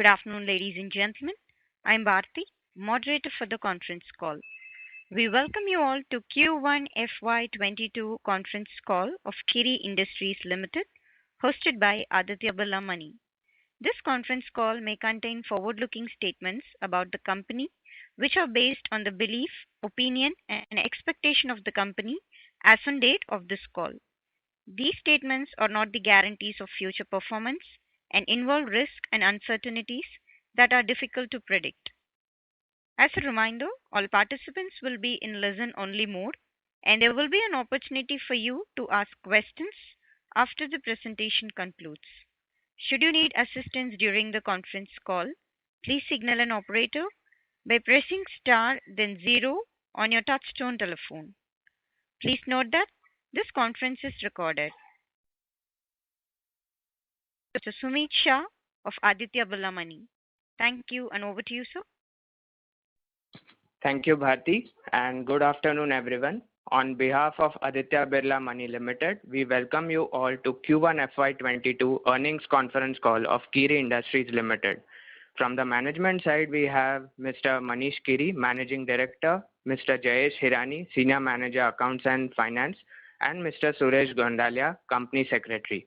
Good afternoon, ladies and gentlemen. I'm Bharti, moderator for the conference call. We welcome you all to Q1 FY22 conference call of Kiri Industries Limited, hosted by Aditya Birla Money. This conference call may contain forward-looking statements about the company, which are based on the belief, opinion, and expectation of the company as on date of this call. These statements are not the guarantees of future performance and involve risks and uncertainties that are difficult to predict. As a reminder, all participants will be in listen only mode and there will be an opportunity for you to ask questions after the presentation concludes. Should you need assistance during the conference call, please signal an operator by pressing star then zero on your touchtone telephone. Please note that this conference is recorded. Mr. Sumit Shah of Aditya Birla Money. Thank you and over to you, sir. Thank you, Bharti, and good afternoon, everyone. On behalf of Aditya Birla Money Limited, we welcome you all to Q1 FY22 earnings conference call of Kiri Industries Limited. From the management side, we have Mr. Manish Kiri, Managing Director, Mr. Jayesh Hirani, Senior Manager Accounts and Finance, and Mr. Suresh Gondalia, Company Secretary.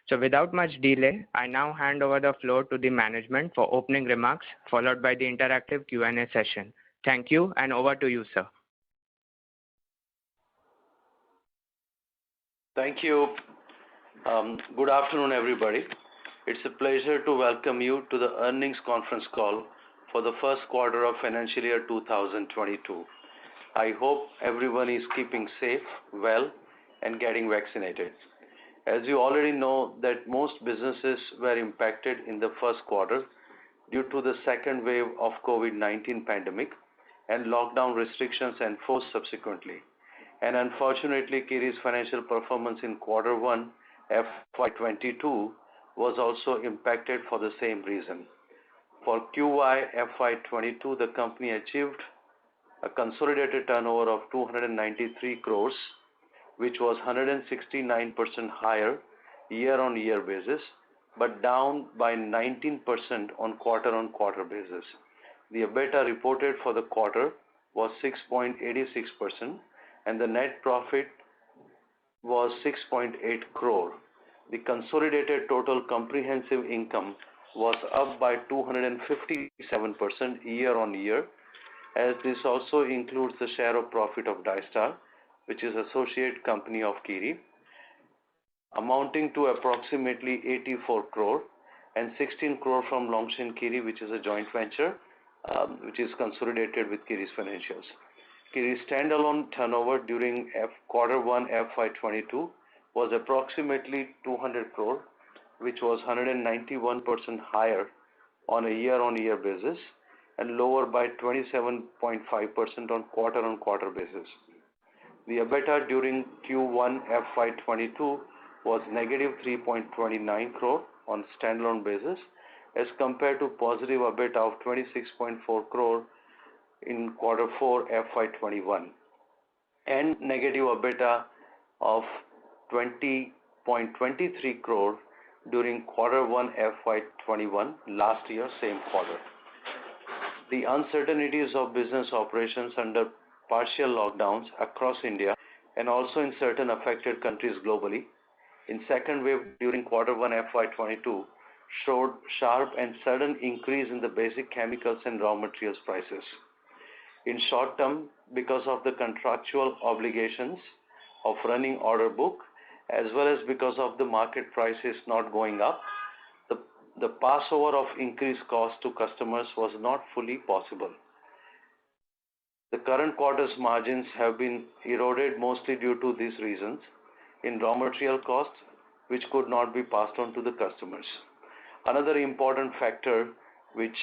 So without much delay, I now hand over the floor to the management for opening remarks, followed by the interactive Q&A session. Thank you, and over to you, sir. Thank you. Good afternoon, everybody. It's a pleasure to welcome you to the earnings conference call for the first quarter of financial year 2022. I hope everyone is keeping safe, well, and getting vaccinated. As you already know that most businesses were impacted in the first quarter due to the second wave of COVID-19 pandemic and lockdown restrictions enforced subsequently. And unfortunately, Kiri's financial performance in quarter 1 FY22 was also impacted for the same reason. For QY FY22, the company achieved a consolidated turnover of 293 crores, which was 169% higher year-on-year basis, but down by 19% on quarter-on-quarter basis. The EBITDA reported for the quarter was 6.86% and the net profit was 6.8 crore. The consolidated total comprehensive income was up by 257% year-on-year, as this also includes the share of profit of Dystar, which is associate company of Kiri, amounting to approximately 84 crore and 16 crore from Longshin Kiri, which is a joint venture, which is consolidated with Kiri's financials. Kiri's standalone turnover during quarter 1 FY22 was approximately 200 crore, which was 191% higher on a year-on-year basis and lower by 27.5% on quarter-on-quarter basis. The EBITDA during Q1 FY22 was negative 3.29 crore on standalone basis as compared to positive EBITDA of 26.4 crore in quarter 4 FY21 and negative EBITDA of 20.23 crore during quarter 1 FY21 last year same quarter. The uncertainties of business operations under partial lockdowns across India and also in certain affected countries globally in second wave during quarter 1 FY22 showed sharp and sudden increase in the basic chemicals and raw materials prices. In short term, because of the contractual obligations of running order book as well as because of the market prices not going up, the passover of increased cost to customers was not fully possible. The current quarter's margins have been eroded mostly due to these reasons in raw material costs, which could not be passed on to the customers. Another important factor which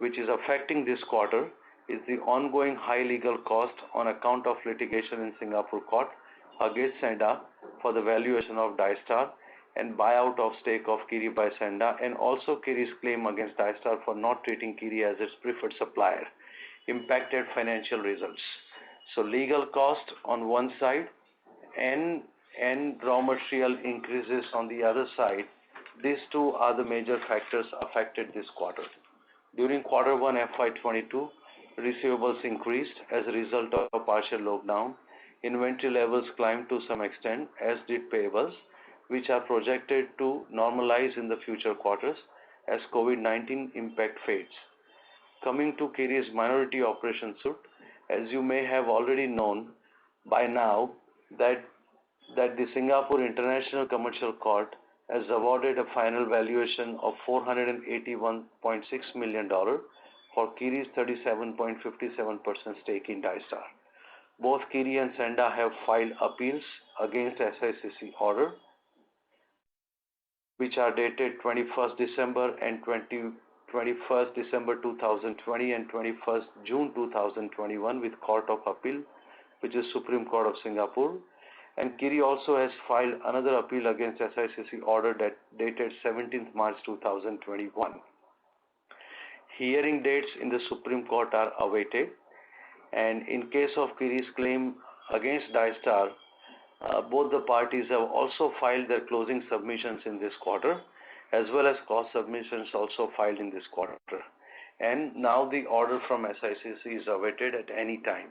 is affecting this quarter is the ongoing high legal cost on account of litigation in Singapore court against Senda for the valuation of Dystar and buyout of stake of Kiri by Senda, and also Kiri's claim against Dystar for not treating Kiri as its preferred supplier impacted financial results. So legal cost on one side and raw material increases on the other side These two are the major factors affected this quarter. During quarter 1 FY22, receivables increased as a result of a partial lockdown. Inventory levels climbed to some extent, as did payables, which are projected to normalize in the future quarters as COVID-19 impact fades. Coming to Kiri's minority operation suit, as you may have already known by now that the Singapore International Commercial Court has awarded a final valuation of $481.6 million for Kiri's 37.57% stake in Dystar. Both Kiri and Senda have filed appeals against SICC order, which are dated 21st December and 21st December 2020 and 21st June 2021 with Court of Appeal, which is Supreme Court of Singapore. And Kiri also has filed another appeal against SICC order that dated 17th March 2021. Hearing dates in the Supreme Court are awaited, and in case of Kiri's claim against Dystar, both the parties have also filed their closing submissions in this quarter, as well as cost submissions also filed in this quarter. And now the order from SICC is awaited at any time.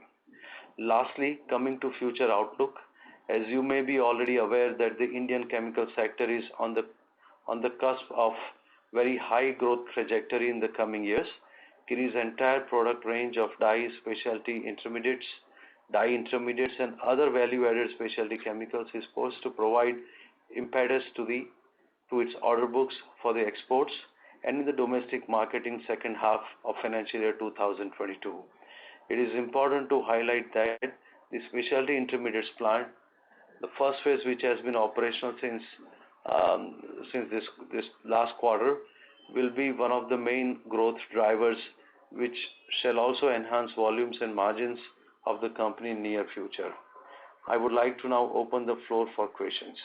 Lastly, coming to future outlook, as you may be already aware that the Indian chemical sector is on the cusp of very high growth trajectory in the coming years. Kiri's entire product range of dye, specialty intermediates, dye intermediates and other value-added specialty chemicals is poised to provide impetus to its order books for the exports and in the domestic market in second half of financial year 2022. It is important to highlight that the specialty intermediates plant, the first phase, which has been operational since this last quarter, will be one of the main growth drivers, which shall also enhance volumes and margins of the company in near future. I would like to now open the floor for questions.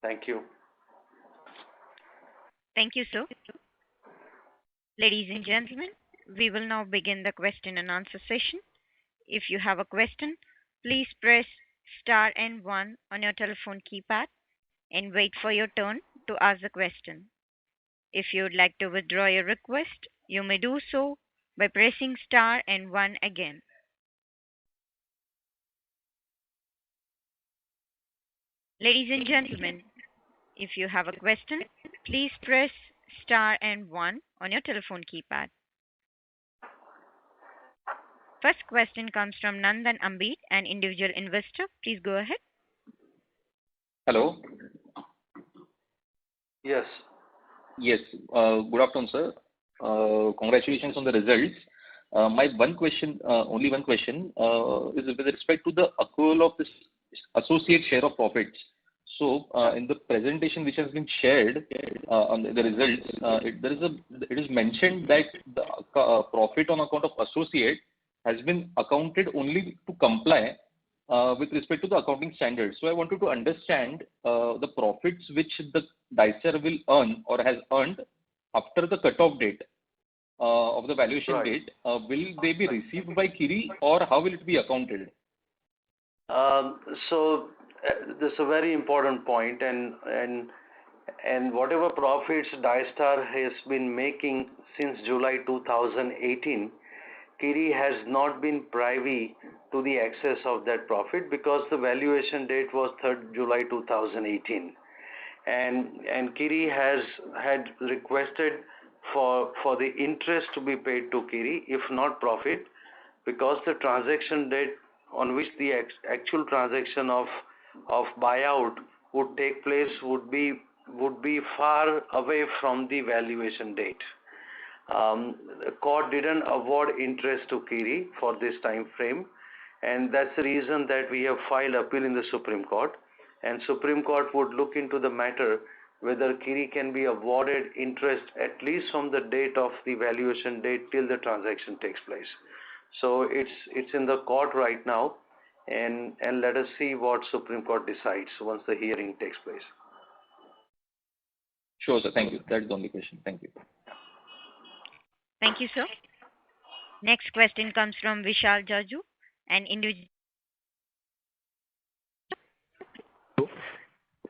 Thank you. Thank you, sir. Ladies and gentlemen, we will now begin the question and answer session. If you have a question, please press star and 1 on your telephone keypad and wait for your turn to ask the question. If you would like to withdraw your request, you may do so by pressing star and 1 again. Ladies and gentlemen, if you have a question, please press star and 1 on your telephone keypad. First question comes from Nandan Ambit, an individual investor. Please go ahead. Hello. Yes. Yes. Good afternoon, sir. Congratulations on the results. My one question, only one question, is with respect to the accrual of this associate share of profits. So, in the presentation which has been shared on the results, it is mentioned that the profit on account of associate has been accounted only to comply with respect to the accounting standards. So I wanted to understand the profits which the Dystar will earn or has earned after the cutoff date of the valuation date. Will they be received by Kiri or how will it be accounted? So this is a very important point, and whatever profits Dystar has been making since July 2018, Kiri has not been privy to the excess of that profit because the valuation date was 3rd July 2018. And Kiri had requested for the interest to be paid to Kiri, if not profit, because the transaction date on which the actual transaction of buyout would take place would be far away from the valuation date. The court didn't award interest to Kiri for this time frame, and that's the reason that we have filed appeal in the Supreme Court, and Supreme Court would look into the matter whether Kiri can be awarded interest at least from the date of the valuation date till the transaction takes place. So it's in the court right now, and let us see what Supreme Court decides once the hearing takes place. Sure, sir. Thank you. That's the only question. Thank you. Thank you, sir. Next question comes from Vishal Jaju, an individual.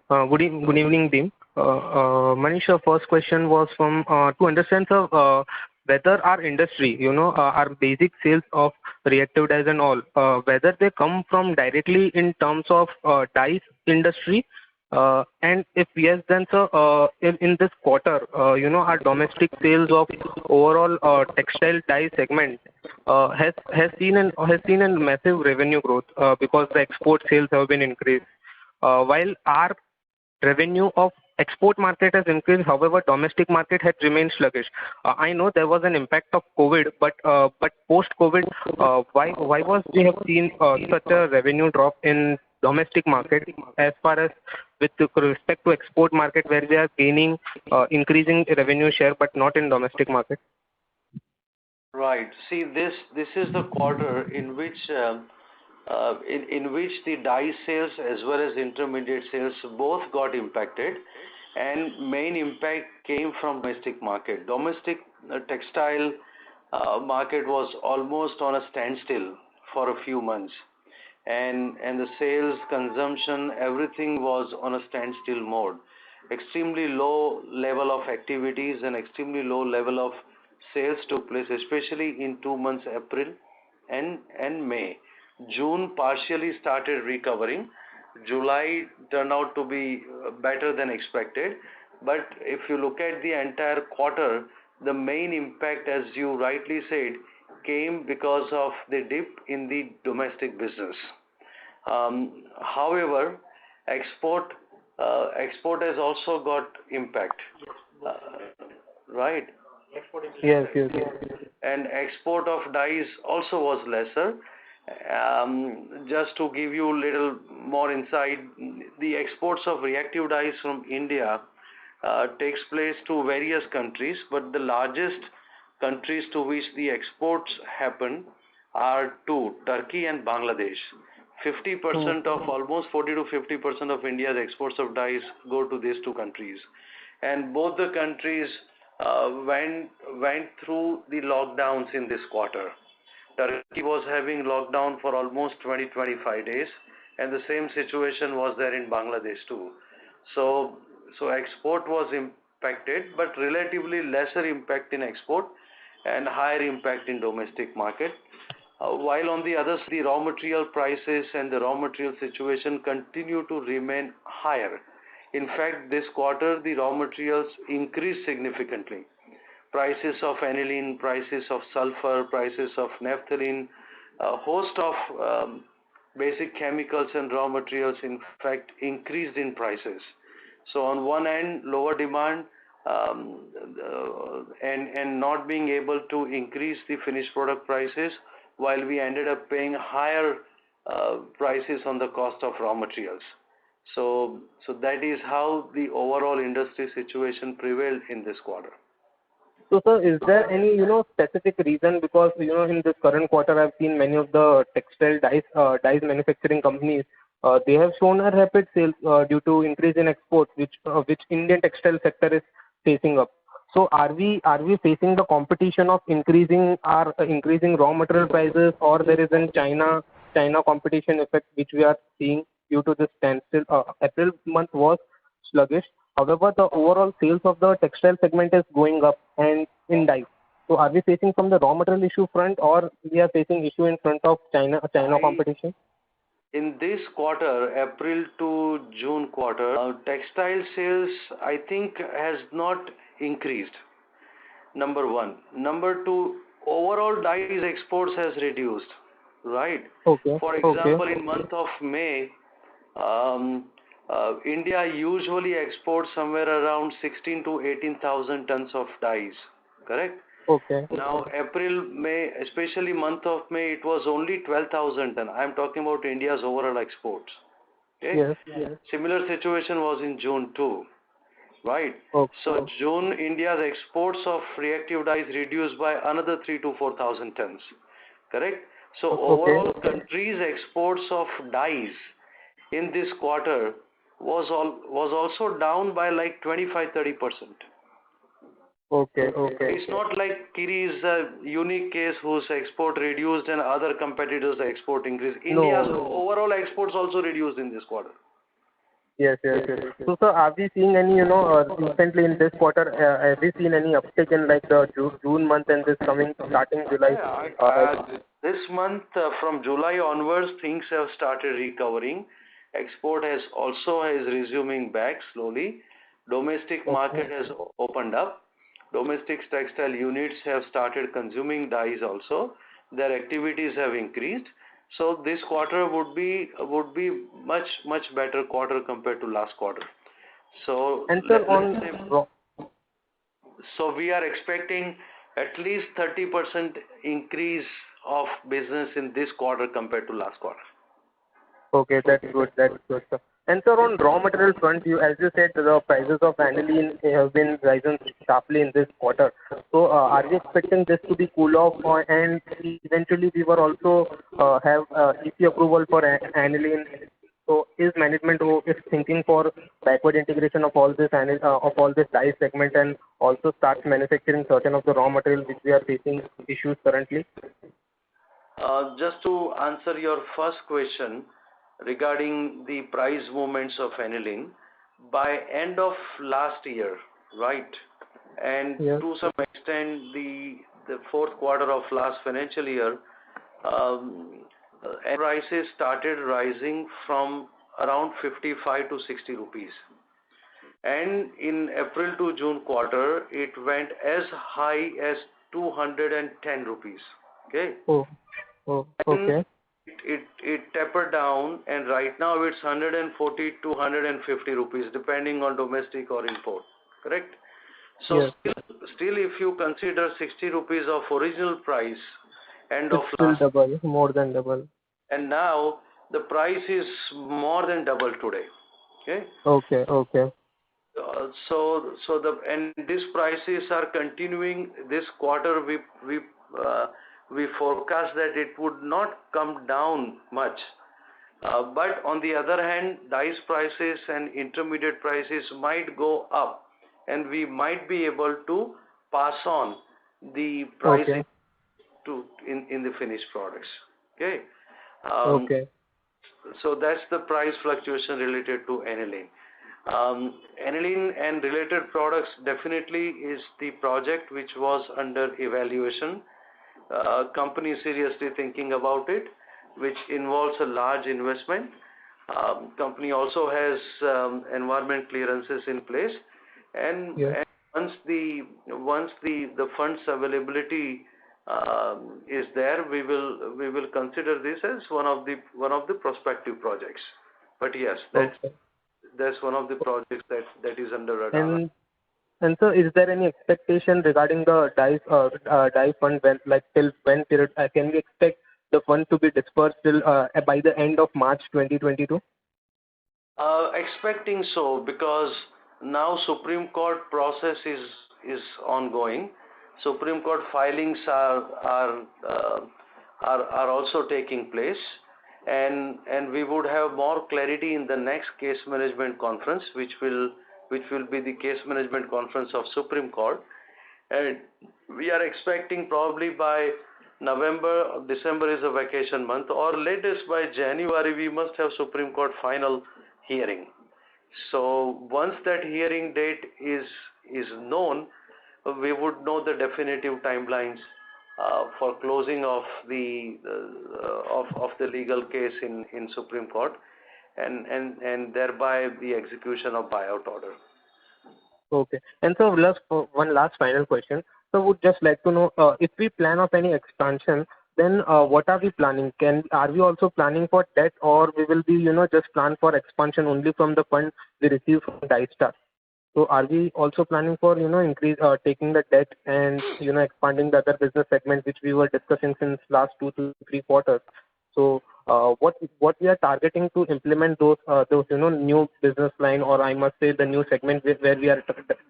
Good evening, team. Manish, first question was from to understand, sir, whether our industry, our basic sales of reactive dyes and all, whether they come from directly in terms of dyes industry, and if yes, then sir, in this quarter, our domestic sales of overall textile dye segment has seen a massive revenue growth because the export sales have been increased. While our revenue of export market has increased, however, domestic market had remained sluggish. I know there was an impact of COVID, but post-COVID, why was we have seen such a revenue drop in domestic market as far as with respect to export market, where we are gaining increasing revenue share, but not in domestic market? Right. See, this is the quarter in which the dye sales as well as intermediate sales both got impacted, and main impact came from domestic market. Domestic textile market was almost on a standstill for a few months, and the sales, consumption, everything was on a standstill mode. Extremely low level of activities and extremely low level of sales took place, especially in 2 months, April and May. June partially started recovering. July turned out to be better than expected. But if you look at the entire quarter, the main impact, as you rightly said, came because of the dip in the domestic business. However, export has also got impact, right? Yes. And export of dyes also was lesser. Just to give you a little more insight, the exports of reactive dyes from India takes place to various countries, but the largest countries to which the exports happen are two, Turkey and Bangladesh. 50% of almost 40 to 50% of India's exports of dyes go to these two countries, and both the countries went through the lockdowns in this quarter. Turkey was having lockdown for almost 20-25 days, and the same situation was there in Bangladesh too. So export was impacted, but relatively lesser impact in export and higher impact in domestic market. While on the other side, the raw material prices and the raw material situation continue to remain higher. In fact, this quarter the raw materials increased significantly. Prices of aniline, prices of sulfur, prices of naphthalene, a host of basic chemicals and raw materials in fact increased in prices. So on one end, lower demand and not being able to increase the finished product prices, while we ended up paying higher prices on the cost of raw materials. So that is how the overall industry situation prevailed in this quarter. So, sir, is there any specific reason? Because in this current quarter, I've seen many of the textile dyes manufacturing companies. They have shown a rapid sales due to increase in exports, which Indian textile sector is facing up. So, are we facing the competition of increasing raw material prices, or there is a China competition effect which we are seeing due to this standstill? April month was sluggish. However, the overall sales of the textile segment is going up and in dyes. So are we facing from the raw material issue front, or we are facing issue in front of China competition? In this quarter, April to June quarter, textile sales, I think, has not increased. Number one. Number two, overall dyes exports has reduced, right? Okay. For example, in month of May, India usually exports somewhere around 16 to 18,000 tons of dyes, correct? Okay. Now, April, May, especially month of May, it was only 12,000 tons. I'm talking about India's overall exports. Okay? Yes. Similar situation was in June too, right? Okay. So June, India's exports of reactive dyes reduced by another 3 to 4,000 tons, correct? So overall, country's exports of dyes in this quarter was also down by like 25-30%. Okay. It's not like Kiri is a unique case whose export reduced and other competitors' export increased. India's overall exports also reduced in this quarter. Yes, yes, yes. So, sir, are we seeing any, recently in this quarter, have we seen any uptick in like the June month and this coming starting July? This month, from July onwards, things have started recovering. Export has resuming back slowly. Domestic market has opened up. Domestic textile units have started consuming dyes also. Their activities have increased. So this quarter would be much better quarter compared to last quarter. So And sir, so we are expecting at least 30% increase of business in this quarter compared to last quarter. Okay, that's good. That's good, sir. And sir, on raw material front, as you said, the prices of aniline have been rising sharply in this quarter. So, are we expecting this to be cool off, and eventually we will also have EC approval for aniline? So, is management is thinking for backward integration of all this dye segment and also start manufacturing certain of the raw material which we are facing issues currently? Just to answer your first question regarding the price movements of aniline, by end of last year, right, and to some extent the fourth quarter of last financial year, prices started rising from around 55 to 60 rupees. And in April to June quarter, it went as high as 210 rupees. Okay. Okay. It tapered down, and right now it's 140 to 150 rupees, depending on domestic or import. Correct? So still, if you consider 60 rupees of original price, end of last, double, more than double. And now the price is more than double today. Okay. Okay. And these prices are continuing this quarter. We forecast that it would not come down much. But on the other hand, dyes prices and intermediate prices might go up, and we might be able to pass on the pricing in the finished products. Okay. So that's the price fluctuation related to aniline. Aniline and related products definitely is the project which was under evaluation. Company is seriously thinking about it, which involves a large investment. Company also has environment clearances in place, and once the funds availability is there, we will consider this as one of the prospective projects. But yes, that's one of the projects that is under radar. And so, is there any expectation regarding the dye fund? Till when period can we expect the fund to be dispersed till by the end of March 2022? Expecting so, because now Supreme Court process is ongoing. Supreme Court filings are also taking place, and we would have more clarity in the next case management conference, which will be the case management conference of Supreme Court. And we are expecting probably by November or December is a vacation month, or latest by January we must have Supreme Court final hearing. So once that hearing date is known, we would know the definitive timelines for closing of the legal case in Supreme Court, and thereby the execution of buyout order. Okay. And so one last final question. So would just like to know if we plan of any expansion, then what are we planning? Are we also planning for debt, or we will be just plan for expansion only from the fund we receive from Dystar? So are we also planning for increase taking the debt and expanding the other business segment which we were discussing since last 2 to 3 quarters? So what we are targeting to implement those new business line, or I must say the new segment where we are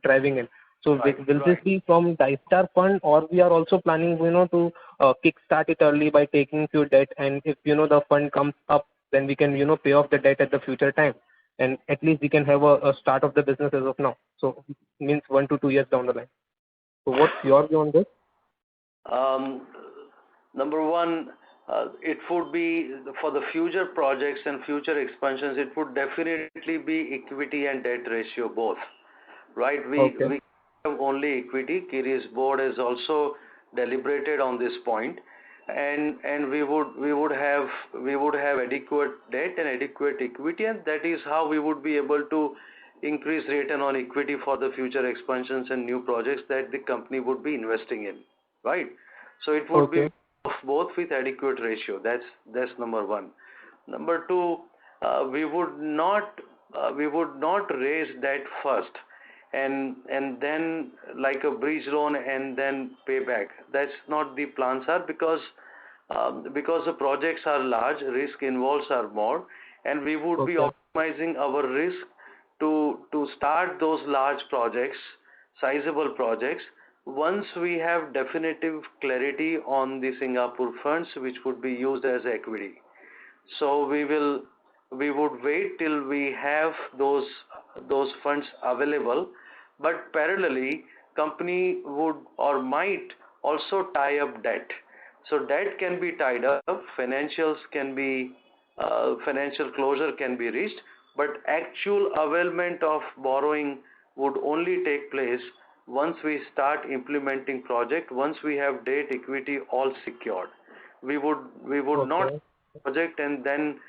driving in. So will this be from Dystar fund, or we are also planning to kickstart it early by taking few debt, and if the fund comes up, then we can pay off the debt at the future time, and at least we can have a start of the business as of now. So means 1 to 2 years down the line. So what's your view on this? Number one, it would be for the future projects and future expansions, it would definitely be equity and debt ratio both, right? We have only equity. Kiri's board has also deliberated on this point, and we would have adequate debt and adequate equity, and that is how we would be able to increase return on equity for the future expansions and new projects that the company would be investing in, right? So it would be both with adequate ratio. That's number one. Number two, we would not raise debt first and then like a bridge loan and then pay back. That's not the plans are, because the projects are large, risk involves are more, and we would be optimizing our risk to start those large projects, sizable projects, once we have definitive clarity on the Singapore funds, which would be used as equity. So we would wait till we have those funds available, but parallelly, company would or might also tie up debt. So debt can be tied up, financial closure can be reached, but actual availment of borrowing would only take place once we start implementing project, once we have debt equity all secured. We would not project and then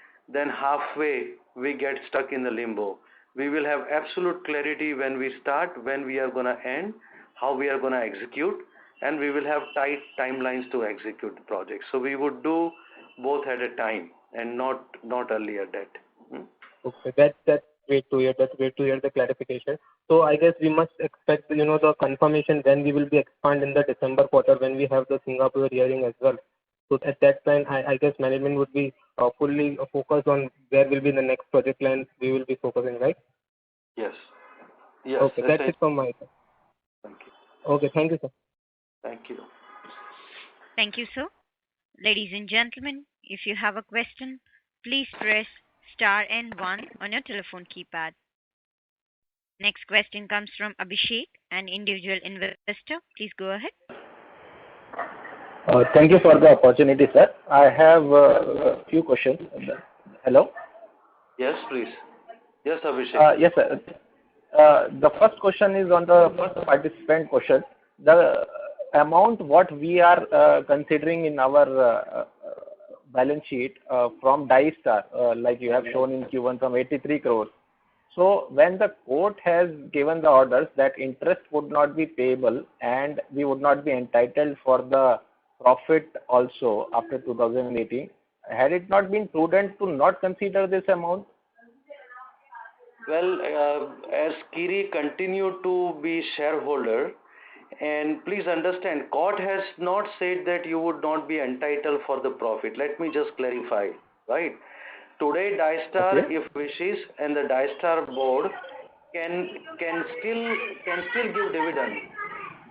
halfway we get stuck in the limbo. We will have absolute clarity when we start, when we are going to end, how we are going to execute, and we will have tight timelines to execute the project. So we would do both at a time and not earlier that. Okay, that's great to hear. That's great to hear the clarification. So I guess we must expect, the confirmation when we will be expand in the December quarter when we have the Singapore hearing as well. So at that time, I guess management would be fully focused on where will be the next project line we will be focusing, right? Yes. Okay, that's it from my side. Thank you. Okay, thank you, sir. Thank you. Thank you, sir. Ladies and gentlemen, if you have a question, please press star and 1 on your telephone keypad. Next question comes from Abhishek, an individual investor. Please go ahead. Thank you for the opportunity, sir. I have a few questions. Hello? Yes, please. Yes, Abhishek. Yes, sir. The first question is on the first participant question. The amount what we are considering in our balance sheet from Dystar, like you have shown in Q1 from 83 crores. So when the court has given the orders that interest would not be payable and we would not be entitled for the profit also after 2018, had it not been prudent to not consider this amount? Well, as Kiri continued to be shareholder, and please understand, court has not said that you would not be entitled for the profit. Let me just clarify, right? Today, Dystar, if wishes, and the Dystar board can still give dividend,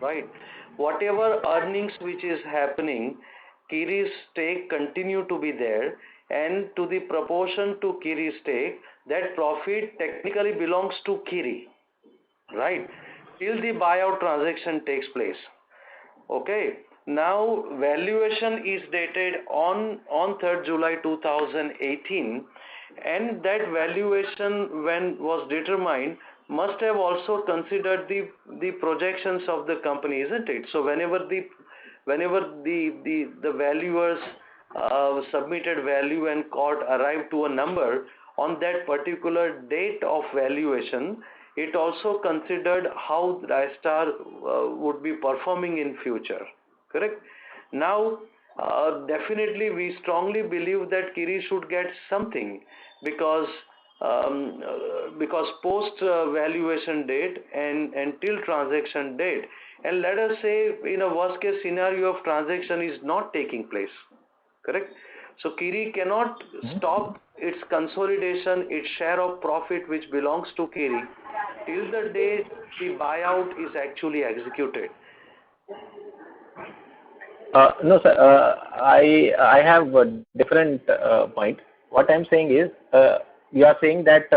right? Whatever earnings which is happening, Kiri's stake continue to be there, and to the proportion to Kiri's stake, that profit technically belongs to Kiri, right? Till the buyout transaction takes place. Okay. Now, valuation is dated on 3rd July 2018, and that valuation, when was determined, must have also considered the projections of the company, isn't it? So whenever the valuers submitted value and court arrived to a number on that particular date of valuation, it also considered how Dystar would be performing in future. Correct? Now, definitely we strongly believe that Kiri should get something because post valuation date and till transaction date, and let us say in a worst case scenario of transaction is not taking place. Correct? So Kiri cannot stop its consolidation, its share of profit which belongs to Kiri till the day the buyout is actually executed. No, sir. I have a different point. What I'm saying is, you are saying that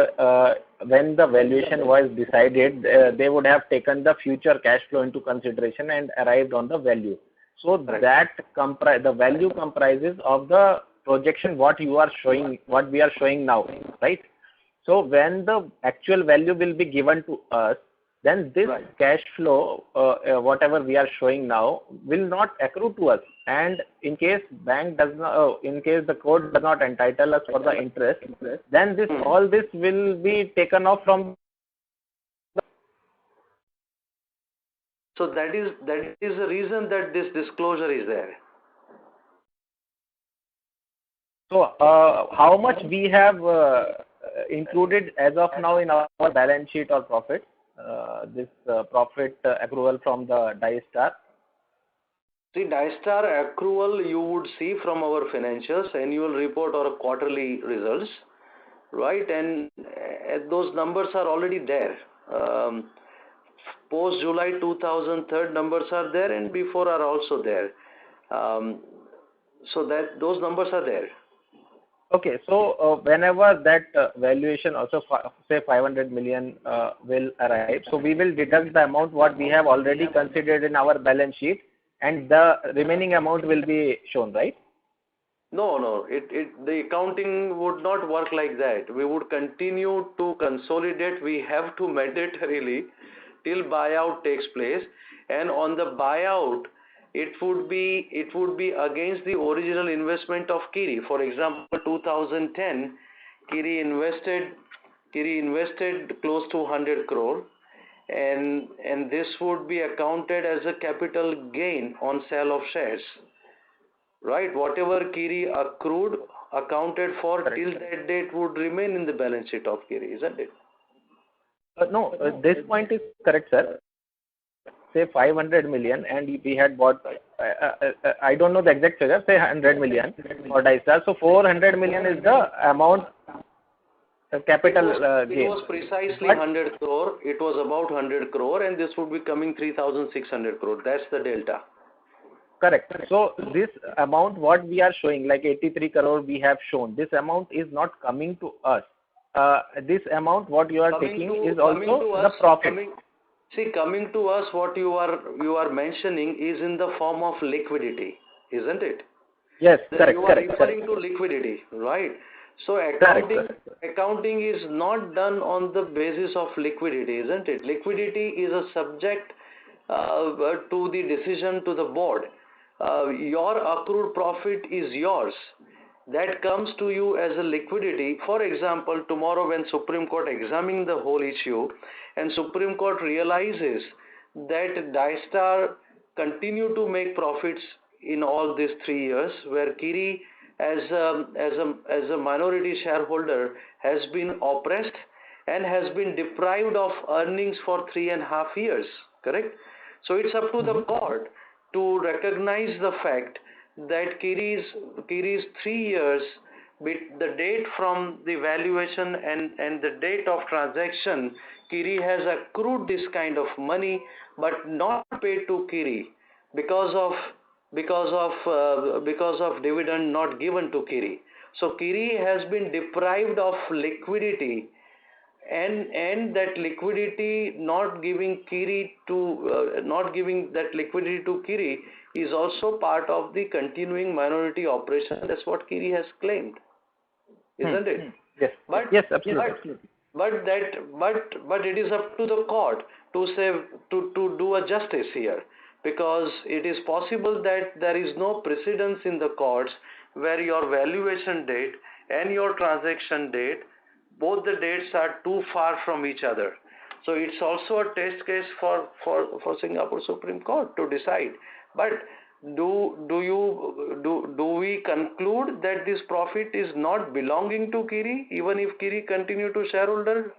when the valuation was decided, they would have taken the future cash flow into consideration and arrived on the value. So Right. the value comprises of the projection what we are showing now, right? So when the actual value will be given to us, then this Right. cash flow, whatever we are showing now, will not accrue to us. And in case in case the court does not entitle us for the interest, then all this will be taken off from. So that is the reason that this disclosure is there. So how much we have included as of now in our balance sheet or profit, this profit accrual from the Dystar? See, Dystar accrual you would see from our financials, annual report or quarterly results, right? And those numbers are already there. Post July 2003 numbers are there, and before are also there. So that those numbers are there. Okay, so whenever that valuation also say 500 million will arrive, so we will deduct the amount what we have already considered in our balance sheet, and the remaining amount will be shown, right? No. The accounting would not work like that. We would continue to consolidate. We have to mandatorily till buyout takes place, and on the buyout, it would be against the original investment of Kiri. For example, 2010, Kiri invested close to 100 crore, and this would be accounted as a capital gain on sale of shares. Right, whatever Kiri accrued, accounted for till that date would remain in the balance sheet of Kiri, isn't it? No, this point is correct, sir. Say 500 million, and we had bought, I don't know the exact figure, say 100 million for Dystar. So 400 million is the amount, capital gain. It was precisely 100 crore. It was about 100 crore, and this would be coming 3,600 crore. That's the delta. Correct. So this amount what we are showing, like 83 crore we have shown, this amount is not coming to us. This amount what you are taking is also the profit. Coming to us, what you are mentioning is in the form of liquidity, isn't it? Yes, correct. You are referring to liquidity, right? So accounting is not done on the basis of liquidity, isn't it? Liquidity is a subject to the decision to the board. Your accrued profit is yours. That comes to you as a liquidity. For example, tomorrow when Supreme Court examines the whole issue and Supreme Court realizes that Dystar continue to make profits in all these 3 years, where Kiri as a minority shareholder has been oppressed and has been deprived of earnings for 3.5 years, correct? So it's up to the court to recognize the fact that Kiri's 3 years, the date from the valuation and the date of transaction, Kiri has accrued this kind of money but not paid to Kiri because of dividend not given to Kiri. So Kiri has been deprived of liquidity, and that liquidity not giving that liquidity to Kiri is also part of the continuing minority operation. That's what Kiri has claimed, isn't it? Yes. Yes, absolutely. But it is up to the court to do a justice here, because it is possible that there is no precedence in the courts where your valuation date and your transaction date, both the dates are too far from each other. So it's also a test case for Singapore Supreme Court to decide. But do we conclude that this profit is not belonging to Kiri, even if Kiri continue to shareholder?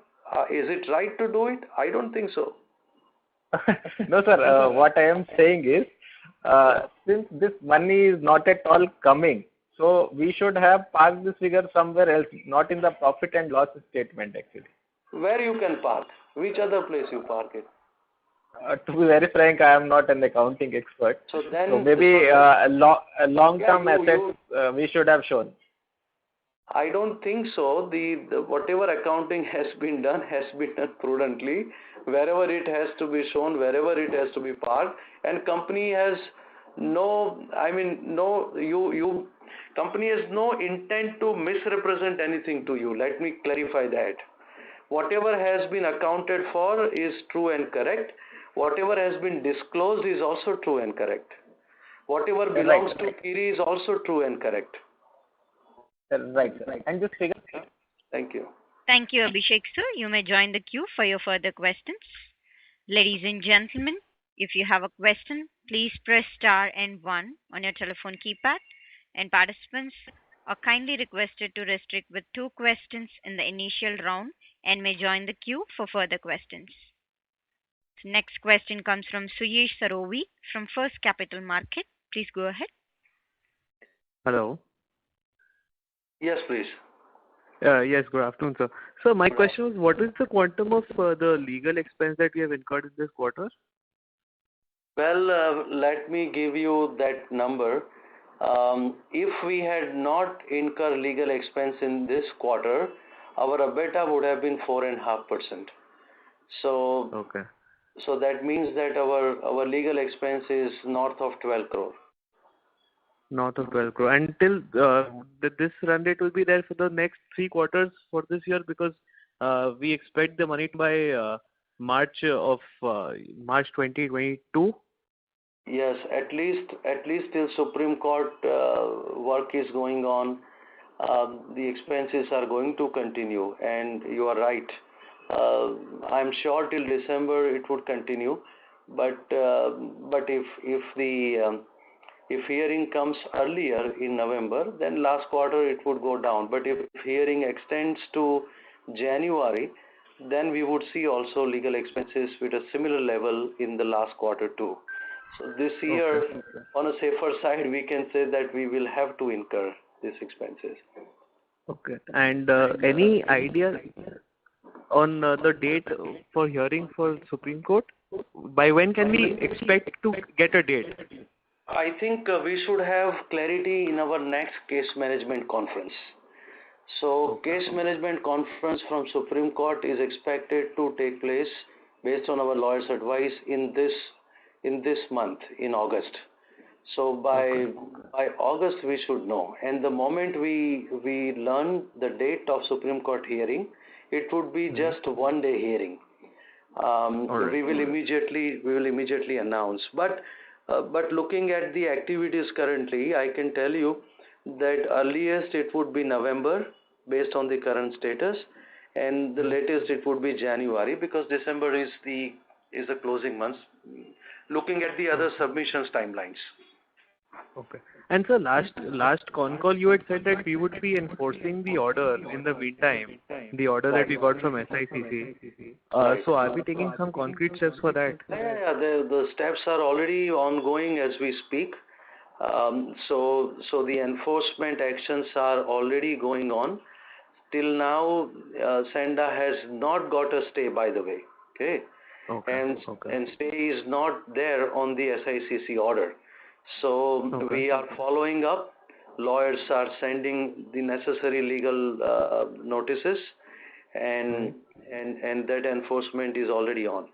Is it right to do it? I don't think so. No, sir. What I am saying is, since this money is not at all coming, so we should have parked this figure somewhere else, not in the profit and loss statement actually. Where you can park? Which other place you park it? To be very frank, I am not an accounting expert. So maybe long-term assets we should have shown. I don't think so. The whatever accounting has been done prudently. Wherever it has to be shown, wherever it has to be parked, and company has No, I mean, no, company has no intent to misrepresent anything to you. Let me clarify that. Whatever has been accounted for is true and correct. Whatever has been disclosed is also true and correct. Whatever belongs to Kiri is also true and correct. Right, sir. And this figure. Thank you. Thank you, Abhishek sir. You may join the queue for your further questions. Ladies and gentlemen, if you have a question, please press star and one on your telephone keypad. And participants are kindly requested to restrict with two questions in the initial round and may join the queue for further questions. Next question comes from Suyesh Sarovi from First Capital Market. Please go ahead. Hello. Yes, please. Yes, good afternoon, sir. So my question was, what is the quantum of the legal expense that we have incurred in this quarter? Well, let me give you that number. If we had not incurred legal expense in this quarter, our EBITDA would have been 4.5%. So, Okay. so that means that our legal expense is north of 12 crore. North of 12 crore. And till this run rate will be there for the next 3 quarters for this year, because we expect the money by March 2022. Yes, at least till Supreme Court work is going on, the expenses are going to continue, and you are right. I'm sure till December it would continue, but if hearing comes earlier in November, then last quarter it would go down. But if hearing extends to January, then we would see also legal expenses with a similar level in the last quarter too. So this year, on a safer side, we can say that we will have to incur these expenses. Okay. And any idea on the date for hearing for Supreme Court? By when can we expect to get a date? I think we should have clarity in our next case management conference. So case management conference from Supreme Court is expected to take place based on our lawyer's advice in this month, in August. So by August we should know. And the moment we learn the date of Supreme Court hearing, it would be just one day hearing. We will immediately announce. But looking at the activities currently, I can tell you that earliest it would be November based on the current status, and the latest it would be January, because December is the closing month. Looking at the other submissions timelines. Okay. And so last con call you had said that we would be enforcing the order in the meantime, the order that we got from SICC. So are we taking some concrete steps for that? Yeah, the steps are already ongoing as we speak. So the enforcement actions are already going on. Till now, Senda has not got a stay, by the way. Okay. And stay is not there on the SICC order. So we are following up. Lawyers are sending the necessary legal notices, and that enforcement is already on.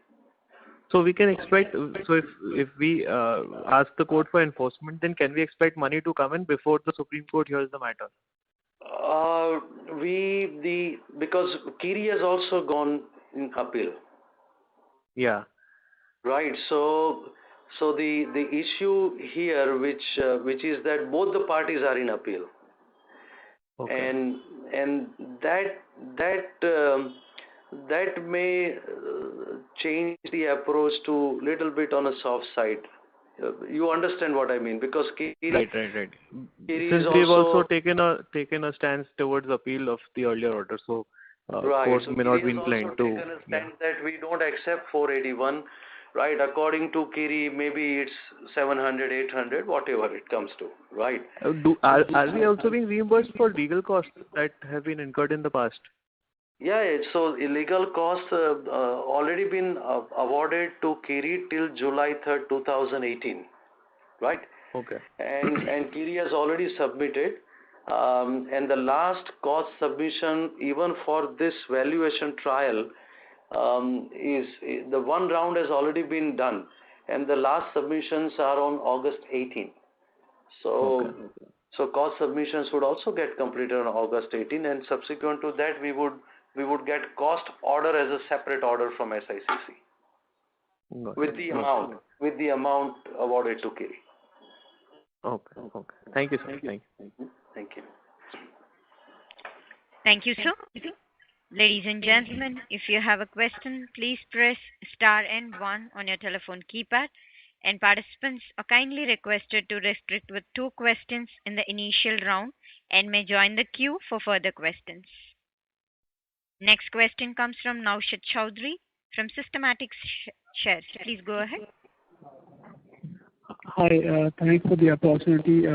So we can expect. So if we ask the court for enforcement, then can we expect money to come in before the Supreme Court hears the matter? Because Kiri has also gone in appeal. Yeah. Right. So the issue here, which is that both the parties are in appeal, and that may change the approach to little bit on a soft side. You understand what I mean? Because Kiri, right. Kiri Since we've also taken a stance towards appeal of the earlier order, so court may not be inclined to. Taken a stand that we don't accept 481. Right, according to Kiri, maybe it's 700, 800, whatever it comes to, right? Are we also being reimbursed for legal costs that have been incurred in the past? Yeah, so illegal costs already been awarded to Kiri till July 3rd, 2018, right? Okay. And Kiri has already submitted, and the last cost submission, even for this valuation trial, is the one round has already been done, and the last submissions are on August 18. So cost submissions would also get completed on August 18, and subsequent to that, we would get cost order as a separate order from SICC with the amount awarded to Kiri. Okay. Thank you, sir. Thank you. Thank you. Thank you, sir. Ladies and gentlemen, if you have a question, please press star and 1 on your telephone keypad. And participants are kindly requested to restrict with 2 questions in the initial round and may join the queue for further questions. Next question comes from Naushad Chaudhary from Systematic Shares. Please go ahead. Hi, thanks for the opportunity.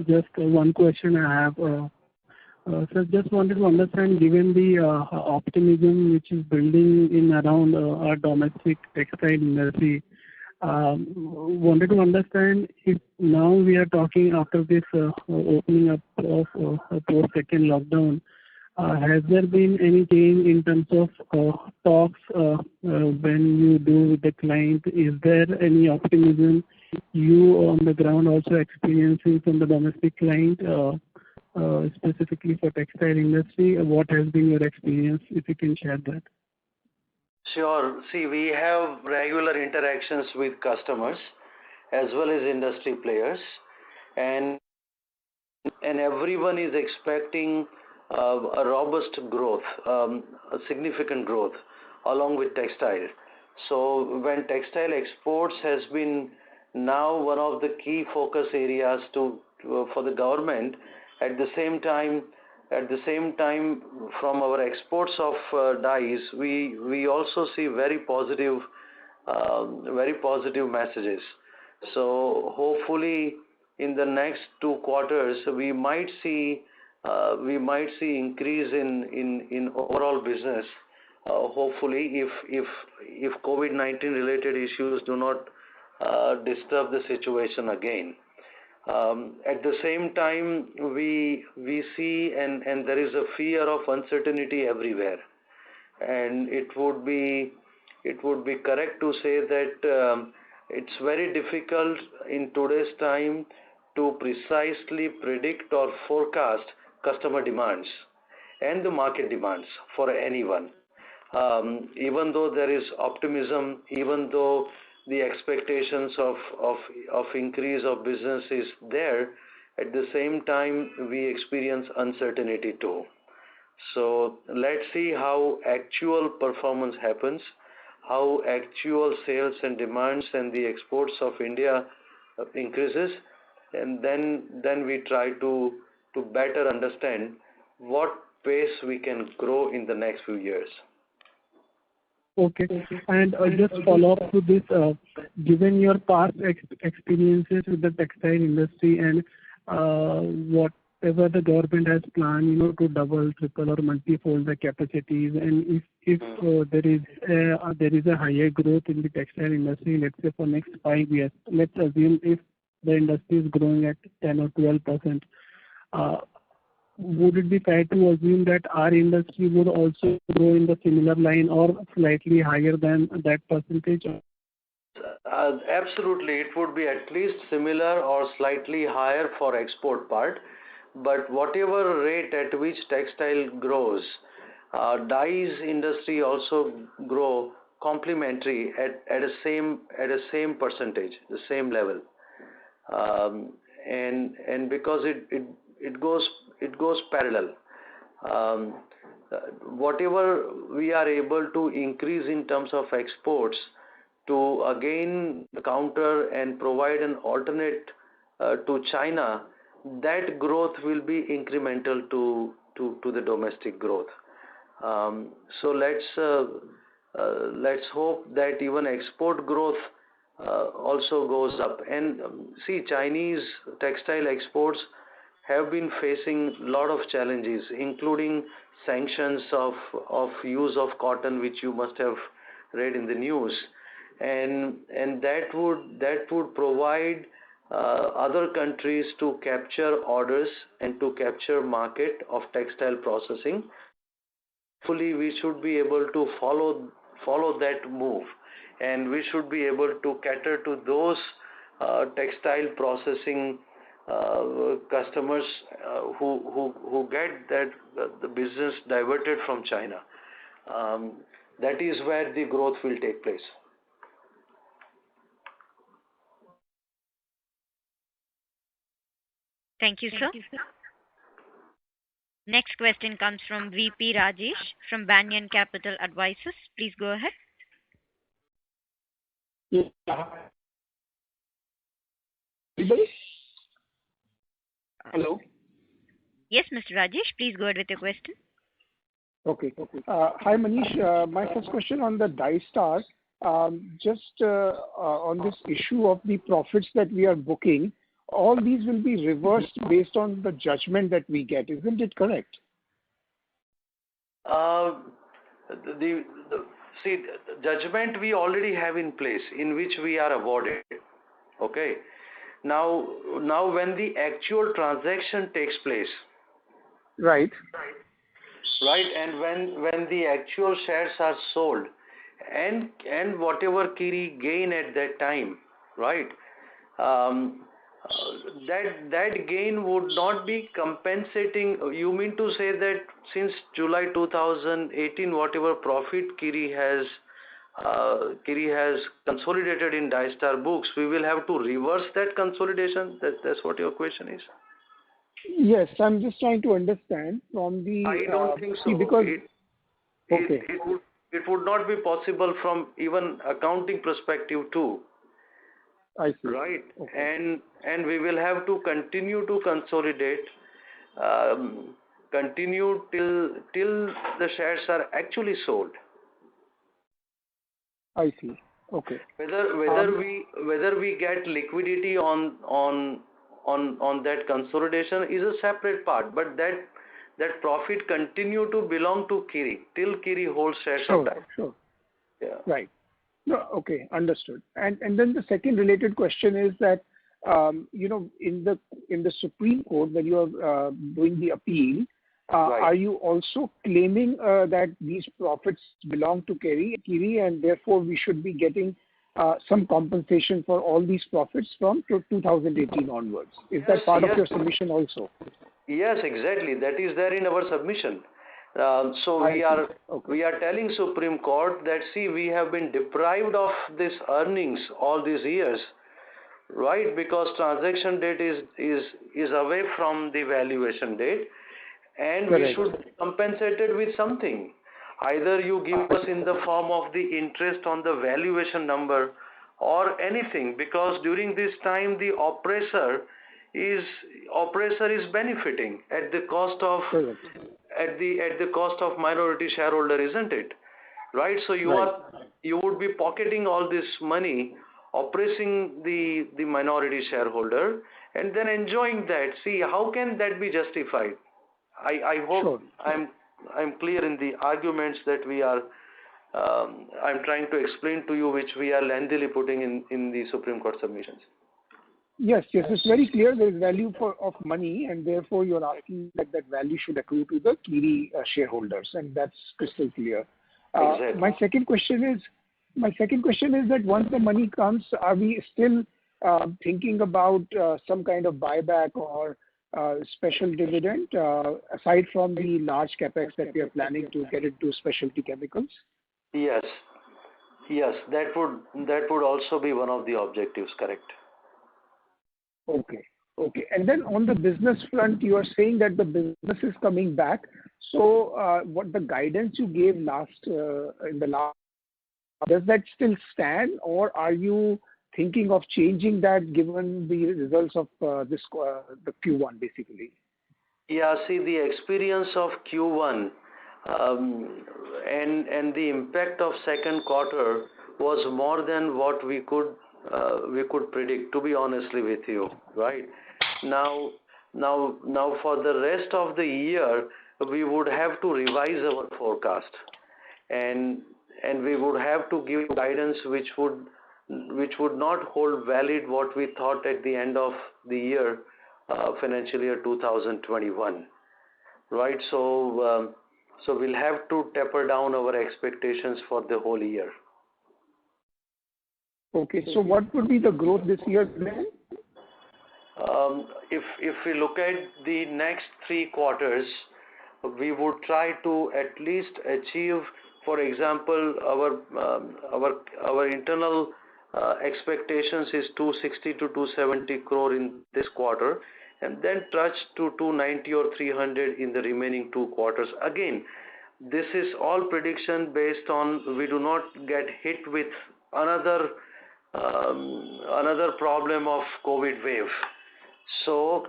Just one question I have. So just wanted to understand, given the optimism which is building in around our domestic textile industry, wanted to understand if now we are talking after this opening up of post-second lockdown, has there been any change in terms of talks when you do with the client? Is there any optimism you on the ground also experiencing from the domestic client, specifically for textile industry? What has been your experience, if you can share that? Sure. See, we have regular interactions with customers as well as industry players, and everyone is expecting a robust growth, a significant growth along with textile. So when textile exports has been now one of the key focus areas for the government, at the same time, from our exports of dyes, we also see very positive messages. So hopefully, in the next 2 quarters, we might see increase in overall business. Hopefully, if COVID-19 related issues do not disturb the situation again. At the same time, we see and there is a fear of uncertainty everywhere, and it would be correct to say that it's very difficult in today's time to precisely predict or forecast customer demands and the market demands for anyone. Even though there is optimism, even though the expectations of increase of business is there, at the same time we experience uncertainty too. So let's see how actual performance happens, how actual sales and demands and the exports of India increases, and then we try to better understand what pace we can grow in the next few years. Okay. And just follow up to this, given your past experiences with the textile industry and whatever the government has planned, to double, triple, or multifold the capacities, and if there is a higher growth in the textile industry, let's say for next 5 years, let's assume if the industry is growing at 10 or 12%. Would it be fair to assume that our industry would also grow in the similar line or slightly higher than that percentage? Absolutely. It would be at least similar or slightly higher for export part. But whatever rate at which textile grows, dyes industry also grow complementary at a same percentage, the same level. And because it goes parallel. Whatever we are able to increase in terms of exports to again counter and provide an alternate to China, that growth will be incremental to the domestic growth. So let's hope that even export growth also goes up. And see, Chinese textile exports have been facing a lot of challenges, including sanctions of use of cotton, which you must have read in the news, and that would provide other countries to capture orders and to capture market of textile processing. Hopefully, we should be able to follow that move, and we should be able to cater to those textile processing customers who get that the business diverted from China. That is where the growth will take place. Thank you, sir. Next question comes from VP Rajesh from Banyan Capital Advisors. Please go ahead. Yeah. Hello. Yes, Mr. Rajesh, please go ahead with your question. Okay. Hi, Manish. My first question on the Dystar, just on this issue of the profits that we are booking, all these will be reversed based on the judgment that we get. Isn't it correct? See, the judgment we already have in place, in which we are awarded. Okay. Now when the actual transaction takes place. Right. Right, and when the actual shares are sold, and whatever Kiri gain at that time, right? That gain would not be compensating. You mean to say that since July 2018, whatever profit Kiri has consolidated in Dystar books, we will have to reverse that consolidation? That's what your question is? Yes, I'm just trying to understand from the... I don't think so. Because... It would not be possible from even accounting perspective too. I see. Right. Okay. And we will have to continue to consolidate, continue till the shares are actually sold. I see. Okay. Whether we get liquidity on that consolidation is a separate part, but that profit continue to belong to Kiri till Kiri holds shares of that. Sure. Yeah. Right. No, okay, understood. And then the second related question is that in the Supreme Court when you are doing the appeal, Right. Are you also claiming that these profits belong to Kiri, and therefore we should be getting some compensation for all these profits from 2018 onwards? Is that part of your submission also? Yes, exactly. That is there in our submission. So we are telling Supreme Court that, see, we have been deprived of these earnings all these years, right? Because transaction date is away from the valuation date, and Correct. we should be compensated with something. Either you give us in the form of the interest on the valuation number or anything, because during this time the oppressor is benefiting at the cost of Correct. at the cost of minority shareholder, isn't it? Right? So you would be pocketing all this money, oppressing the minority shareholder, and then enjoying that. See, how can that be justified? I hope I'm clear in the arguments that we are I'm trying to explain to you, which we are lengthily putting in the Supreme Court submissions. Yes, it's very clear there is value of money, and therefore you're asking that value should accrue to the Kiri shareholders, and that's crystal clear. Exactly. My second question is that once the money comes, are we still thinking about some kind of buyback or special dividend aside from the large capex that we are planning to get into specialty chemicals? Yes, that would also be one of the objectives. Correct. Okay. And then on the business front, you are saying that the business is coming back. So, what the guidance you gave in the last, does that still stand, or are you thinking of changing that given the results of the Q1 basically? Yeah. See, the experience of Q1 and the impact of second quarter was more than what we could predict, to be honestly with you, right? Now for the rest of the year, we would have to revise our forecast, and we would have to give guidance which would not hold valid what we thought at the end of the year, financial year 2021, right? So we'll have to taper down our expectations for the whole year. Okay. So what would be the growth this year then? If we look at the next 3 quarters, we would try to at least achieve, for example, our internal expectations is 260 to 270 crore in this quarter, and then touch to 290 or 300 in the remaining 2 quarters. Again, this is all prediction based on we do not get hit with another problem of COVID wave. So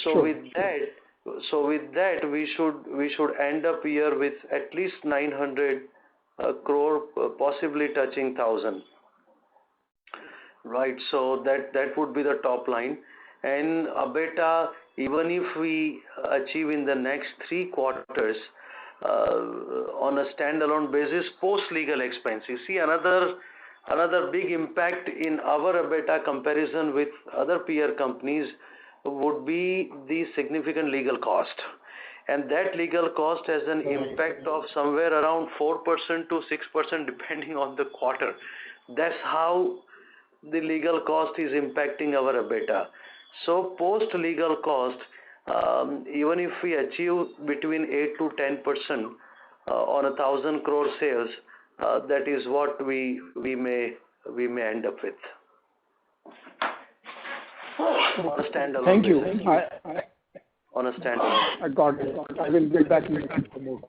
Sure. with that, we should end up here with at least 900 crore, possibly touching 1,000. Right. So that would be the top line. And EBITDA, even if we achieve in the next 3 quarters on a standalone basis, post legal expenses. See, another big impact in our EBITDA comparison with other peer companies would be the significant legal cost. And that legal cost has an impact of somewhere around 4% to 6% depending on the quarter. That's how the legal cost is impacting our EBITDA. So post legal cost, even if we achieve between 8 to 10% on 1,000 crore sales, that is what we may end up with. On a standalone Thank you. basis. On a standalone. I got it. I will get back to you for more.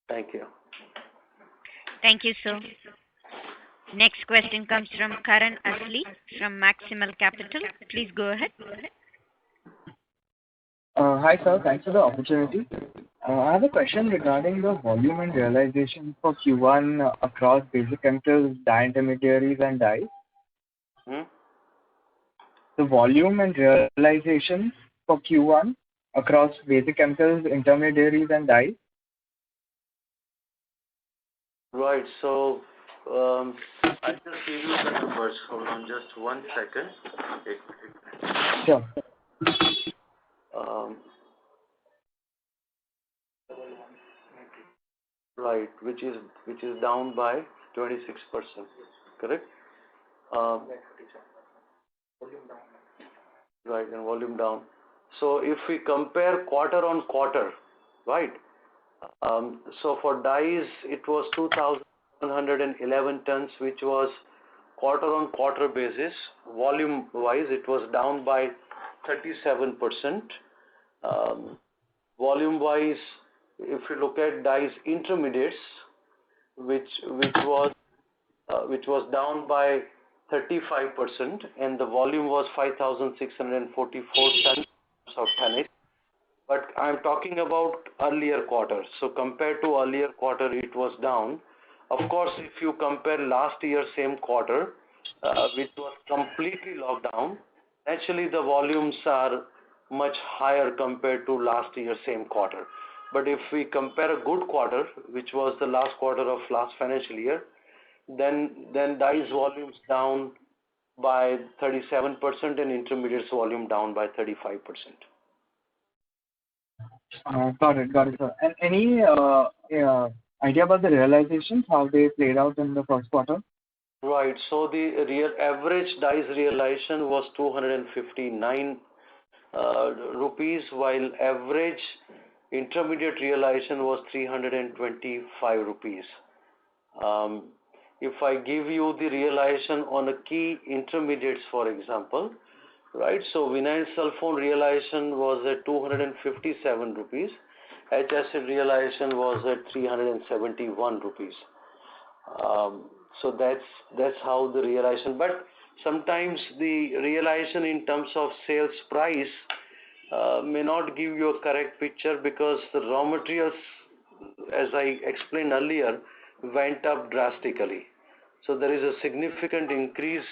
Thank you. Thank you, sir. Next question comes from Karan Asli from Maximal Capital. Please go ahead. Hi, sir. Thanks for the opportunity. I have a question regarding the volume and realization for Q1 across basic chemicals, dye intermediaries, and dyes. The volume and realization for Q1 across basic chemicals, intermediaries, and dyes. Right. So I'll just give you the numbers. Hold on just 1 second. Sure. Right, which is down by 26%, correct? Right, and volume down. So if we compare quarter on quarter, right? So for dyes, it was 2,111 tons, which was quarter on quarter basis. Volume wise, it was down by 37%. Volume wise, if you look at dyes intermediates, which was down by 35%, and the volume was 5,644 tons of tonnage. But I'm talking about earlier quarter. So compared to earlier quarter, it was down. Of course, if you compare last year same quarter, which was completely locked down, actually the volumes are much higher compared to last year same quarter. But if we compare a good quarter, which was the last quarter of last financial year, then dyes volumes down by 37% and intermediates volume down by 35%. Got it, sir. And any idea about the realizations, how they played out in the first quarter? Right. So the real average dyes realization was 259 rupees, while average intermediate realization was 325 rupees. If I give you the realization on a key intermediates, for example, right? So vinyl sulfone realization was at 257 rupees. HACid realization was at 371 rupees. So that's how the realization. But sometimes the realization in terms of sales price may not give you a correct picture because the raw materials, as I explained earlier, went up drastically. So there is a significant increase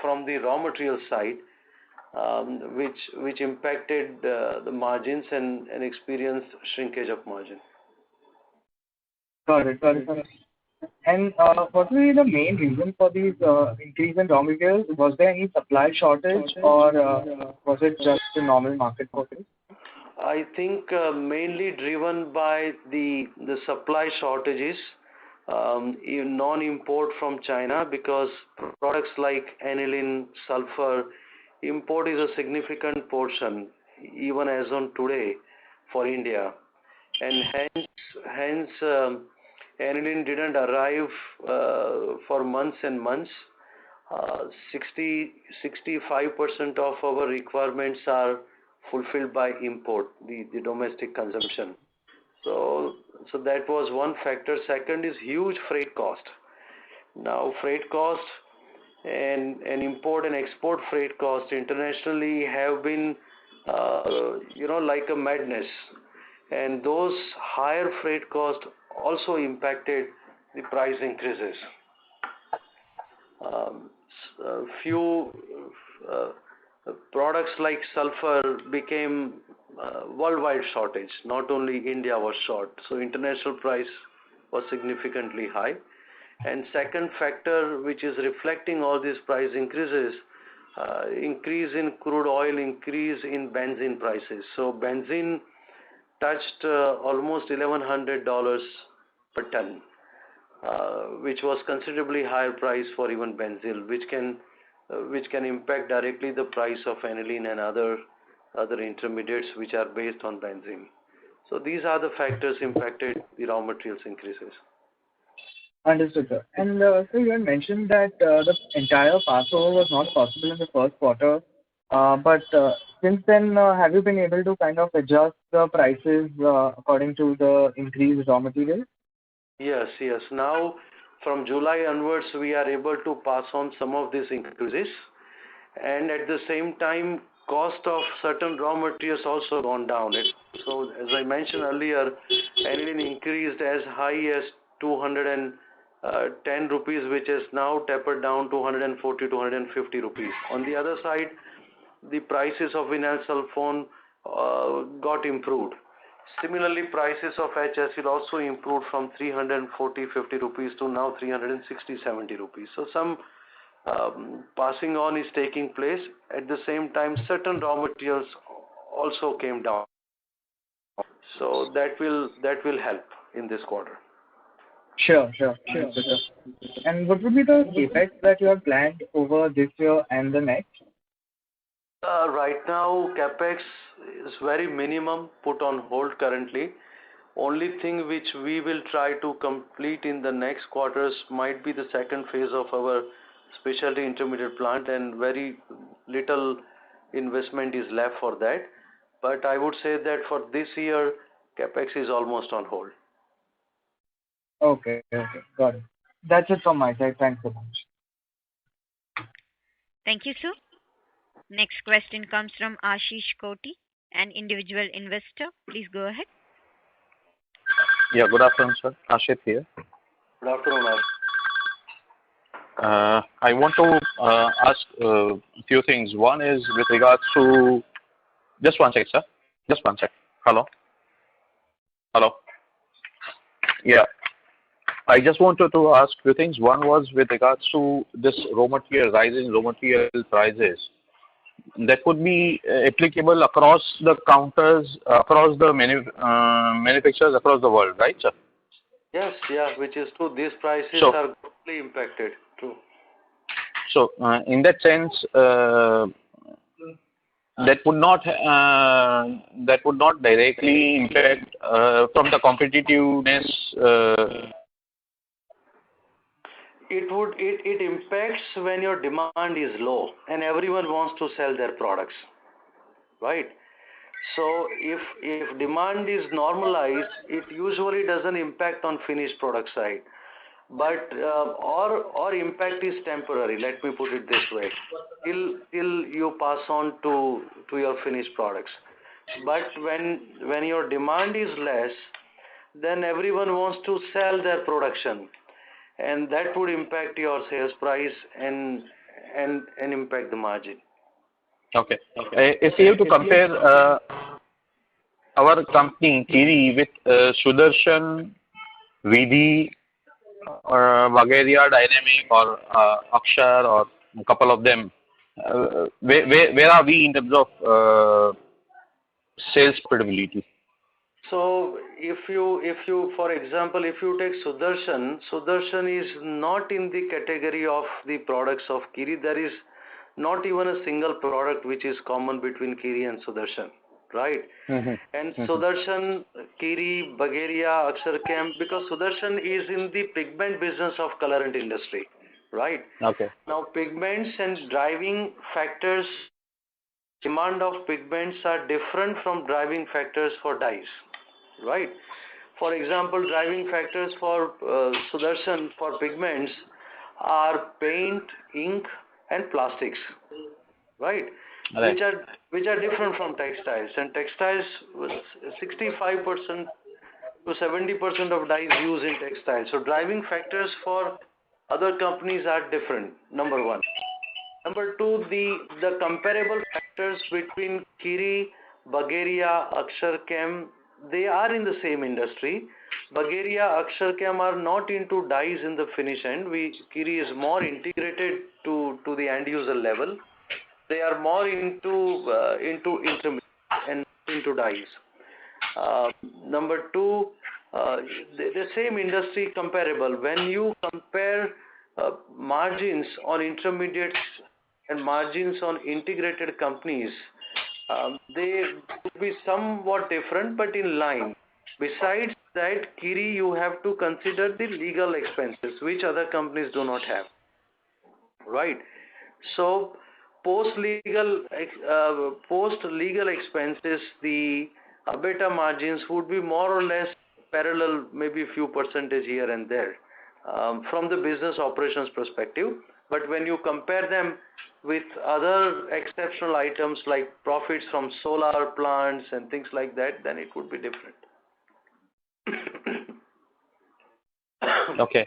from the raw material side, which impacted the margins and experienced shrinkage of margin. Got it. And what will be the main reason for these increase in raw materials? Was there any supply shortage or was it just the normal market forces? I think mainly driven by the supply shortages, non-import from China, because products like aniline, sulfur, import is a significant portion even as on today for India, and hence aniline didn't arrive for months and months. 65% of our requirements are fulfilled by import, the domestic consumption. So that was one factor. Second is huge freight cost. Now freight cost and import and export freight costs internationally have been like a madness, and those higher freight costs also impacted the price increases. Few products like sulfur became worldwide shortage. Not only India was short, so international price was significantly high. And second factor, which is reflecting all these price increases, increase in crude oil, increase in benzene prices. So benzene touched almost $1,100 per ton, which was considerably higher price for even benzene, which can impact directly the price of aniline and other intermediates which are based on benzene. So these are the factors impacted the raw materials increases. Understood, sir. And so you had mentioned that the entire passover was not possible in the first quarter, but since then, have you been able to kind of adjust the prices according to the increased raw materials? Yes. Now, from July onwards, we are able to pass on some of these increases, and at the same time, cost of certain raw materials also gone down. So, as I mentioned earlier, aniline increased as high as 210 rupees, which is now tapered down to 140 to 150 rupees. On the other side, the prices of vinyl sulfone got improved. Similarly, prices of HSL also improved from 340-50 rupees to now 360-70 rupees. So some passing on is taking place. At the same time, certain raw materials also came down. So that will help in this quarter. Sure. And what would be the capex that you have planned over this year and the next? Right now, capex is very minimum, put on hold currently. Only thing which we will try to complete in the next quarters might be the second phase of our specialty intermediate plant, and very little investment is left for that. But I would say that for this year, capex is almost on hold. Okay, got it. That's it from my side. Thanks so much. Thank you, sir. Next question comes from Ashish Koti, an individual investor. Please go ahead. Yeah, good afternoon, sir. Ashit here. Good afternoon, Ash. I want to ask a few things. One is with regards to... Just one sec, sir. Just one sec. Hello? Yeah. I just wanted to ask few things. One was with regards to this rising raw material prices. That could be applicable across the counters, across the manufacturers across the world, right, sir? Yes, which is true. These prices are greatly impacted. True. So, in that sense, that would not directly impact from the competitiveness. It impacts when your demand is low and everyone wants to sell their products, right? So if demand is normalized, it usually doesn't impact on finished product side, but or impact is temporary. Let me put it this way: till you pass on to your finished products. But when your demand is less, then everyone wants to sell their production, and that would impact your sales price and impact the margin. Okay. If you have to compare our company Kiri with Sudarshan, Vidhi, or Vagaria Dynamic, or Akshar, or a couple of them, where are we in terms of sales profitability? So for example, if you take Sudarshan is not in the category of the products of Kiri. There is not even a single product which is common between Kiri and Sudarshan, right? And Sudarshan, Kiri, Bagaria, Aksarchem, because Sudarshan is in the pigment business of colorant industry, right? Okay. Now, pigments and driving factors, demand of pigments are different from driving factors for dyes, right? For example, driving factors for Sudarshan for pigments are paint, ink, and plastics, right? Right. Which are different from textiles. And textiles, 65% to 70% of dyes used in textiles. So driving factors for other companies are different. Number one. Number two, the comparable factors between Kiri, Bagaria, Aksarchem, they are in the same industry. Bagaria, Aksarchem are not into dyes in the finish end. Kiri is more integrated to the end user level. They are more into intermediate and into dyes. Number two, the same industry comparable. When you compare margins on intermediates and margins on integrated companies, they would be somewhat different but in line. Besides that, Kiri, you have to consider the legal expenses, which other companies do not have, right? So post-legal expenses, the EBITDA margins would be more or less parallel, maybe a few percentage here and there from the business operations perspective. But when you compare them with other exceptional items like profits from solar plants and things like that, then it would be different. Okay.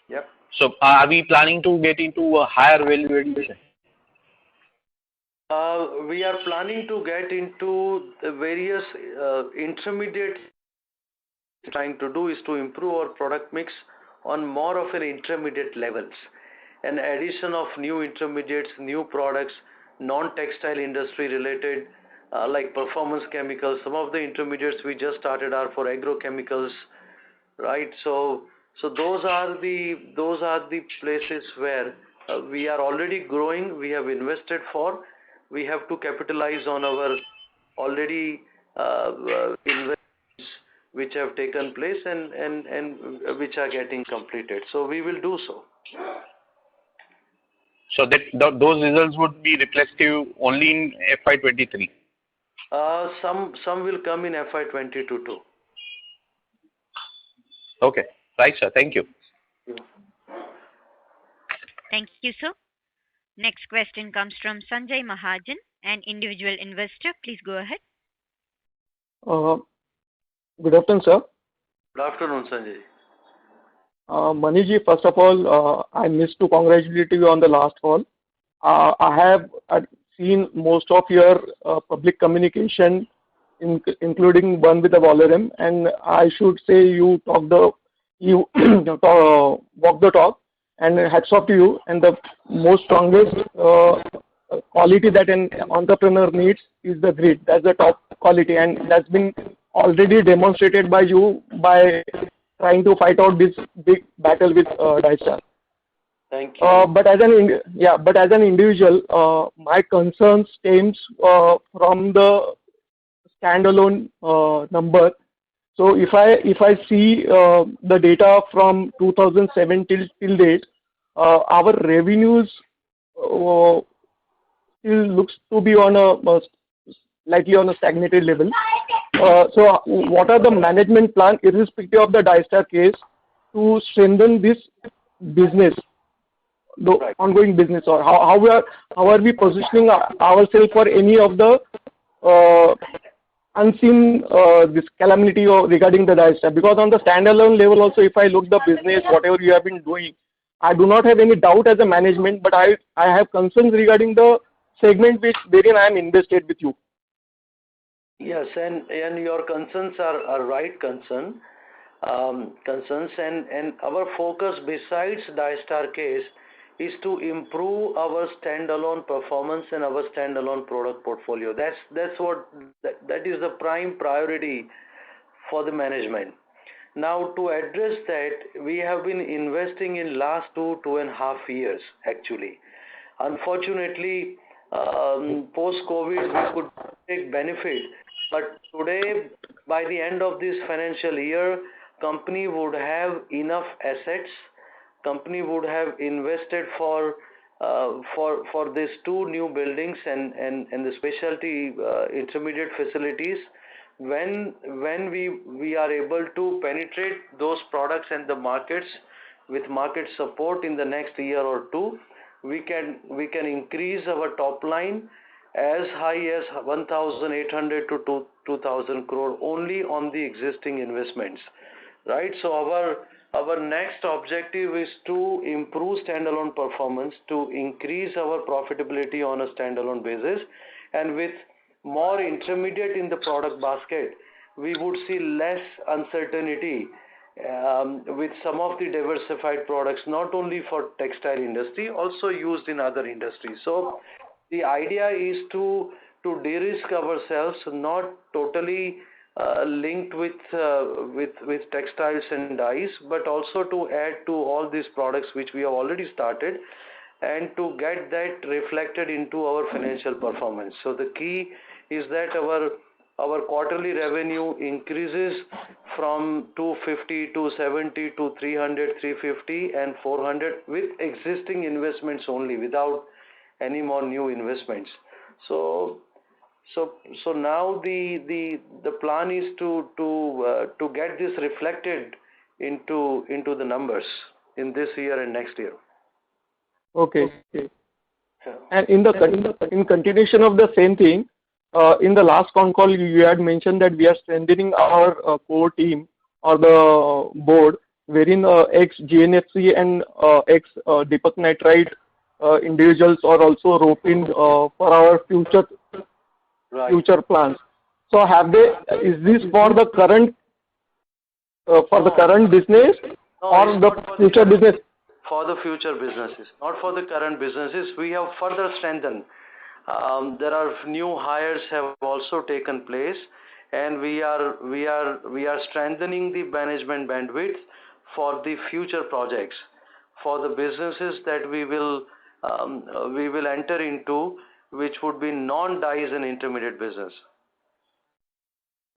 Yep. So are we planning to get into a higher value addition? We are planning to get into the various intermediate. Trying to do is to improve our product mix on more of an intermediate levels. An addition of new intermediates, new products, non-textile industry related, like performance chemicals. Some of the intermediates we just started are for agrochemicals, right? So those are the places where we are already growing. We have invested for. We have to capitalize on our already investments which have taken place and which are getting completed. So we will do so. So those results would be reflective only in FY23. Some will come in FY22 too. Okay, right, sir. Thank you. Thank you, sir. Next question comes from Sanjay Mahajan, an individual investor. Please go ahead. Good afternoon, sir. Good afternoon, Sanjay. Maniji, first of all, I missed to congratulate you on the last call. I have seen most of your public communication, including one with the Valorem, and I should say you walk the talk, and hats off to you. And the most strongest quality that an entrepreneur needs is the grit. That's the top quality, and that's been already demonstrated by you by trying to fight out this big battle with Dystar. Thank you. But as an individual, my concern stems from the standalone number. So if I see the data from 2007 till date, our revenues still looks to be on a slightly on a stagnated level. So what are the management plan, irrespective of the Dystar case, to strengthen this business, the ongoing business, or how are we positioning ourselves for any of the unseen this calamity or regarding the Dystar? Because on the standalone level also, if I look the business, whatever you have been doing, I do not have any doubt as a management, but I have concerns regarding the segment wherein I am invested with you. Yes, and your concerns are right concerns, and our focus besides Dystar case is to improve our standalone performance and our standalone product portfolio. That is the prime priority for the management. Now, to address that, we have been investing in last 2.5 years actually. Unfortunately, post-COVID, we could take benefit, but today, by the end of this financial year, company would have enough assets. Company would have invested for these two new buildings and the specialty intermediate facilities. When we are able to penetrate those products and the markets with market support in the next year or two, we can increase our top line as high as 1,800 to 2,000 crore only on the existing investments, right? So our next objective is to improve standalone performance, to increase our profitability on a standalone basis, and with more intermediate in the product basket, we would see less uncertainty with some of the diversified products, not only for textile industry, also used in other industries. So the idea is to de-risk ourselves, not totally linked with textiles and dyes, but also to add to all these products which we have already started, and to get that reflected into our financial performance. So the key is that our quarterly revenue increases from 250, 270 to 300, 350 and 400 with existing investments only, without any more new investments. So now the plan is to get this reflected into the numbers in this year and next year. Okay. Yeah. And in continuation of the same thing, in the last con call, you had mentioned that we are strengthening our core team or the board, wherein ex-GNFC and ex-Deepak Nitrite individuals are also roped in for our future plans. So is this for the current business or the future business? For the future businesses, not for the current businesses. We have further strengthened. There are new hires have also taken place, and we are strengthening the management bandwidth for the future projects, for the businesses that we will enter into, which would be non-dyes and intermediate business.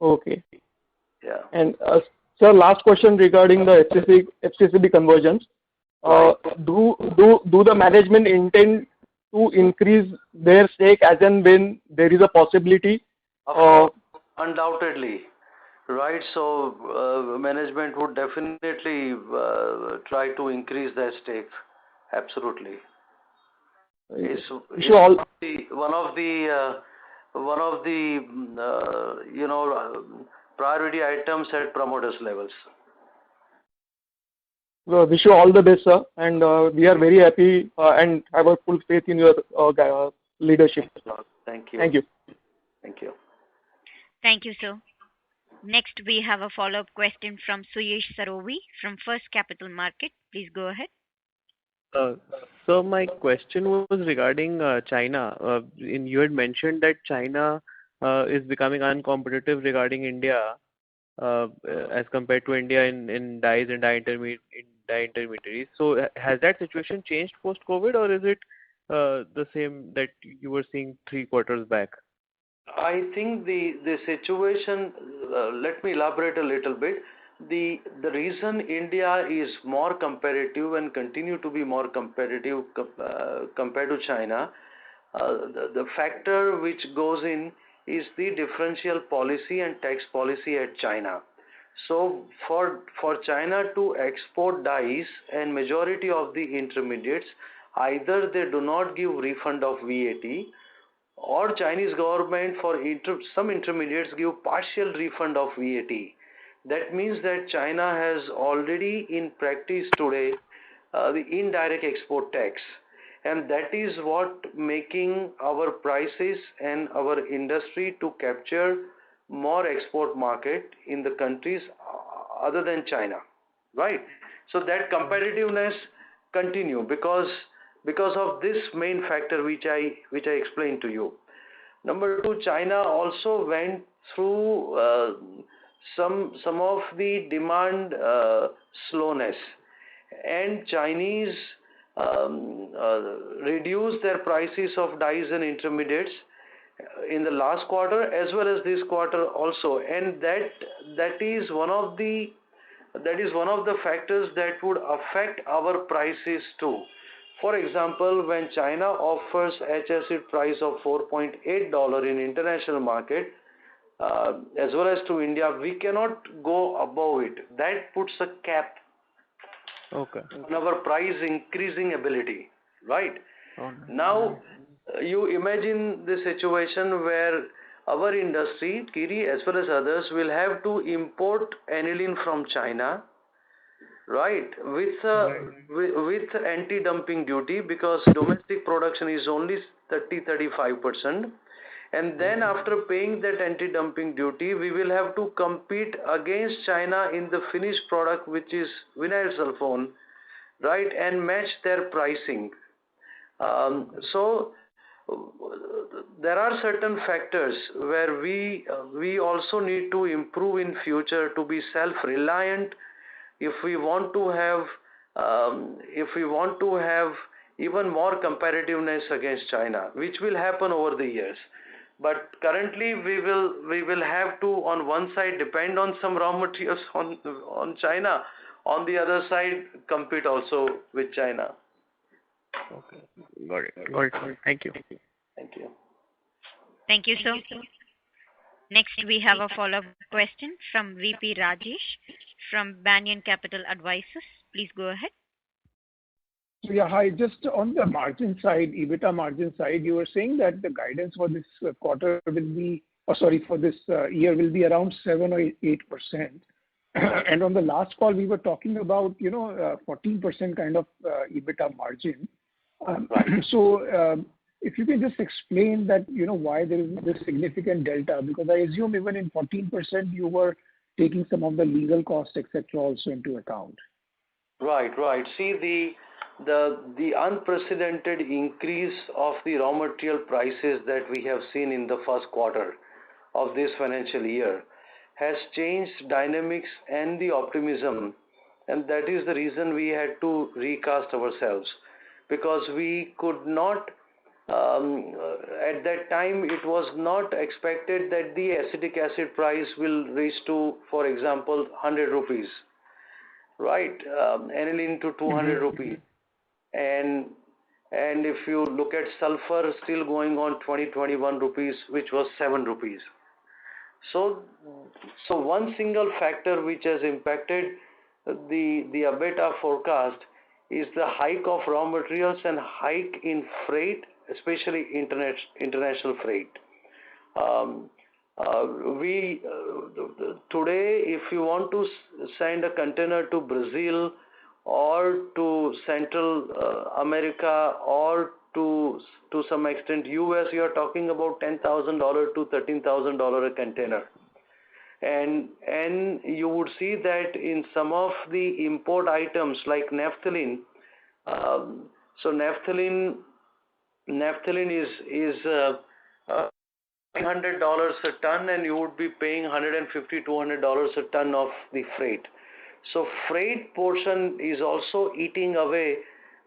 Okay. Yeah. And sir, last question regarding the FCCB conversions. Do the management intend to increase their stake as and when there is a possibility? Undoubtedly, right? So management would definitely try to increase their stake. Absolutely. It's one of the priority items at promoters levels. Wish you all the best, sir, and we are very happy and have a full faith in your leadership. Thank you. Thank you. Thank you. Thank you, sir. Next, we have a follow-up question from Suyesh Sarovi from First Capital Market. Please go ahead. So my question was regarding China. You had mentioned that China is becoming uncompetitive regarding India as compared to India in dyes and dye intermediaries. So has that situation changed post-COVID, or is it the same that you were seeing 3 quarters back? I think the situation, let me elaborate a little bit. The reason India is more competitive and continue to be more competitive compared to China, the factor which goes in is the differential policy and tax policy at China. So for China to export dyes and majority of the intermediates, either they do not give refund of VAT, or Chinese government for some intermediates give partial refund of VAT. That means that China has already in practice today the indirect export tax, and that is what making our prices and our industry to capture more export market in the countries other than China, right? So that competitiveness continue because of this main factor which I explained to you. Number 2, China also went through some of the demand slowness, and Chinese reduced their prices of dyes and intermediates in the last quarter as well as this quarter also, and that is one of the factors that would affect our prices too. For example, when China offers H-acid price of $4.8 in international market, as well as to India, we cannot go above it. That puts a cap on our price increasing ability, right? Now, you imagine the situation where our industry, Kiri as well as others, will have to import aniline from China, right, with anti-dumping duty, because domestic production is only 35%. And then after paying that anti-dumping duty, we will have to compete against China in the finished product, which is vinyl sulfone, right, and match their pricing. So there are certain factors where we also need to improve in future to be self-reliant if we want to have even more competitiveness against China, which will happen over the years. But currently, we will have to, on one side, depend on some raw materials on China. On the other side, compete also with China. Okay, got it. Thank you. Thank you. Thank you, sir. Next, we have a follow-up question from VP Rajesh from Banyan Capital Advisors. Please go ahead. Yeah, hi. Just on the margin side, EBITDA margin side, you were saying that the guidance for this quarter will be, for this year will be around 7 or 8%. And on the last call, we were talking about, 14% kind of EBITDA margin. So if you can just explain that, why there is this significant delta, because I assume even in 14% you were taking some of the legal costs, etc., also into account. Right. See, the unprecedented increase of the raw material prices that we have seen in the first quarter of this financial year has changed dynamics and the optimism, and that is the reason we had to recast ourselves, because we could not at that time it was not expected that the acetic acid price will reach to, for example, 100 rupees, right, aniline to 200 rupees. And if you look at sulfur, still going on 21 rupees, which was 7 rupees. So one single factor which has impacted the EBITDA forecast is the hike of raw materials and hike in freight, especially international freight. Today, if you want to send a container to Brazil or to Central America or to some extent US, you are talking about $10,000 to $13,000 a container. And you would see that in some of the import items like naphthalene. So naphthalene is $100 a ton, and you would be paying $150 $200 a ton of the freight. So freight portion is also eating away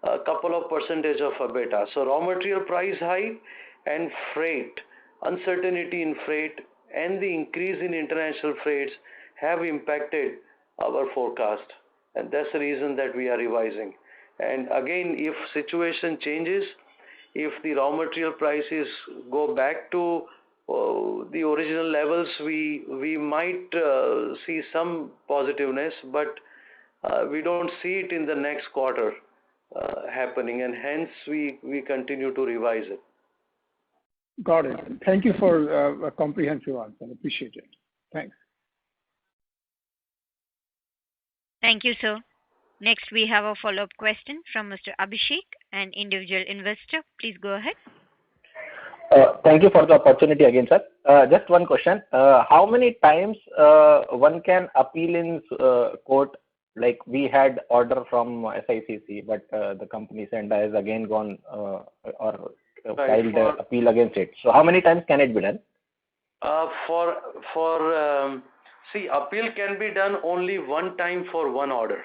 a couple of percentage of EBITDA. So raw material price hike and freight, uncertainty in freight, and the increase in international freights have impacted our forecast, and that's the reason that we are revising. And again, if situation changes, if the raw material prices go back to the original levels, we might see some positiveness, but we don't see it in the next quarter happening, and hence we continue to revise it. Got it. Thank you for a comprehensive answer. Appreciate it. Thanks. Thank you, sir. Next, we have a follow-up question from Mr. Abhishek, an individual investor. Please go ahead. Thank you for the opportunity again, sir. Just one question. How many times one can appeal in court? Like we had order from SICC, but the company Senda has again gone filed appeal against it. So how many times can it be done? For See, appeal can be done only one time for one order.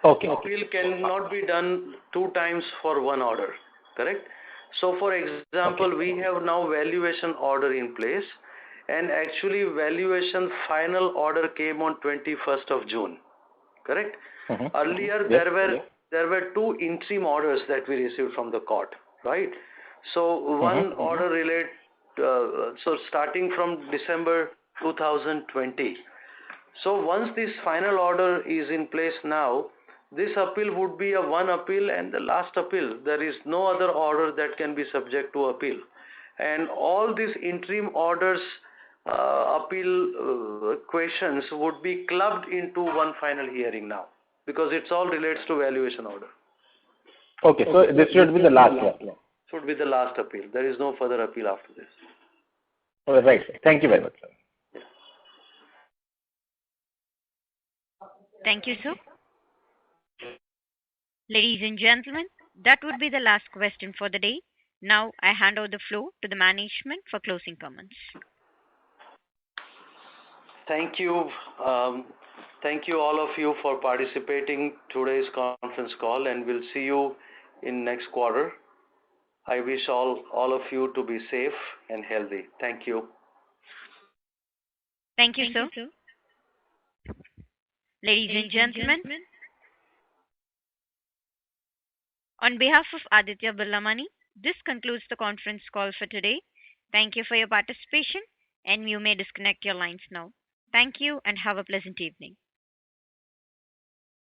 Okay. Appeal cannot be done two times for one order, correct? So, for example, we have now valuation order in place, and actually valuation final order came on 21st of June, correct? Earlier, there were two interim orders that we received from the court, right? So, one order so starting from December 2020. So, once this final order is in place now, this appeal would be a one appeal and the last appeal. There is no other order that can be subject to appeal. And all these interim orders, appeal questions would be clubbed into one final hearing now, because it's all relates to valuation order. Okay, so this should be the last one. Should be the last appeal. There is no further appeal after this. All right. Thank you very much, sir. Thank you, sir. Ladies and gentlemen, that would be the last question for the day. Now I hand over the floor to the management for closing comments. Thank you. Thank you all of you for participating today's conference call, and we'll see you in next quarter. I wish all of you to be safe and healthy. Thank you. Thank you, sir. Ladies and gentlemen, on behalf of Aditya Birla Money, this concludes the conference call for today. Thank you for your participation, and you may disconnect your lines now. Thank you and have a pleasant evening.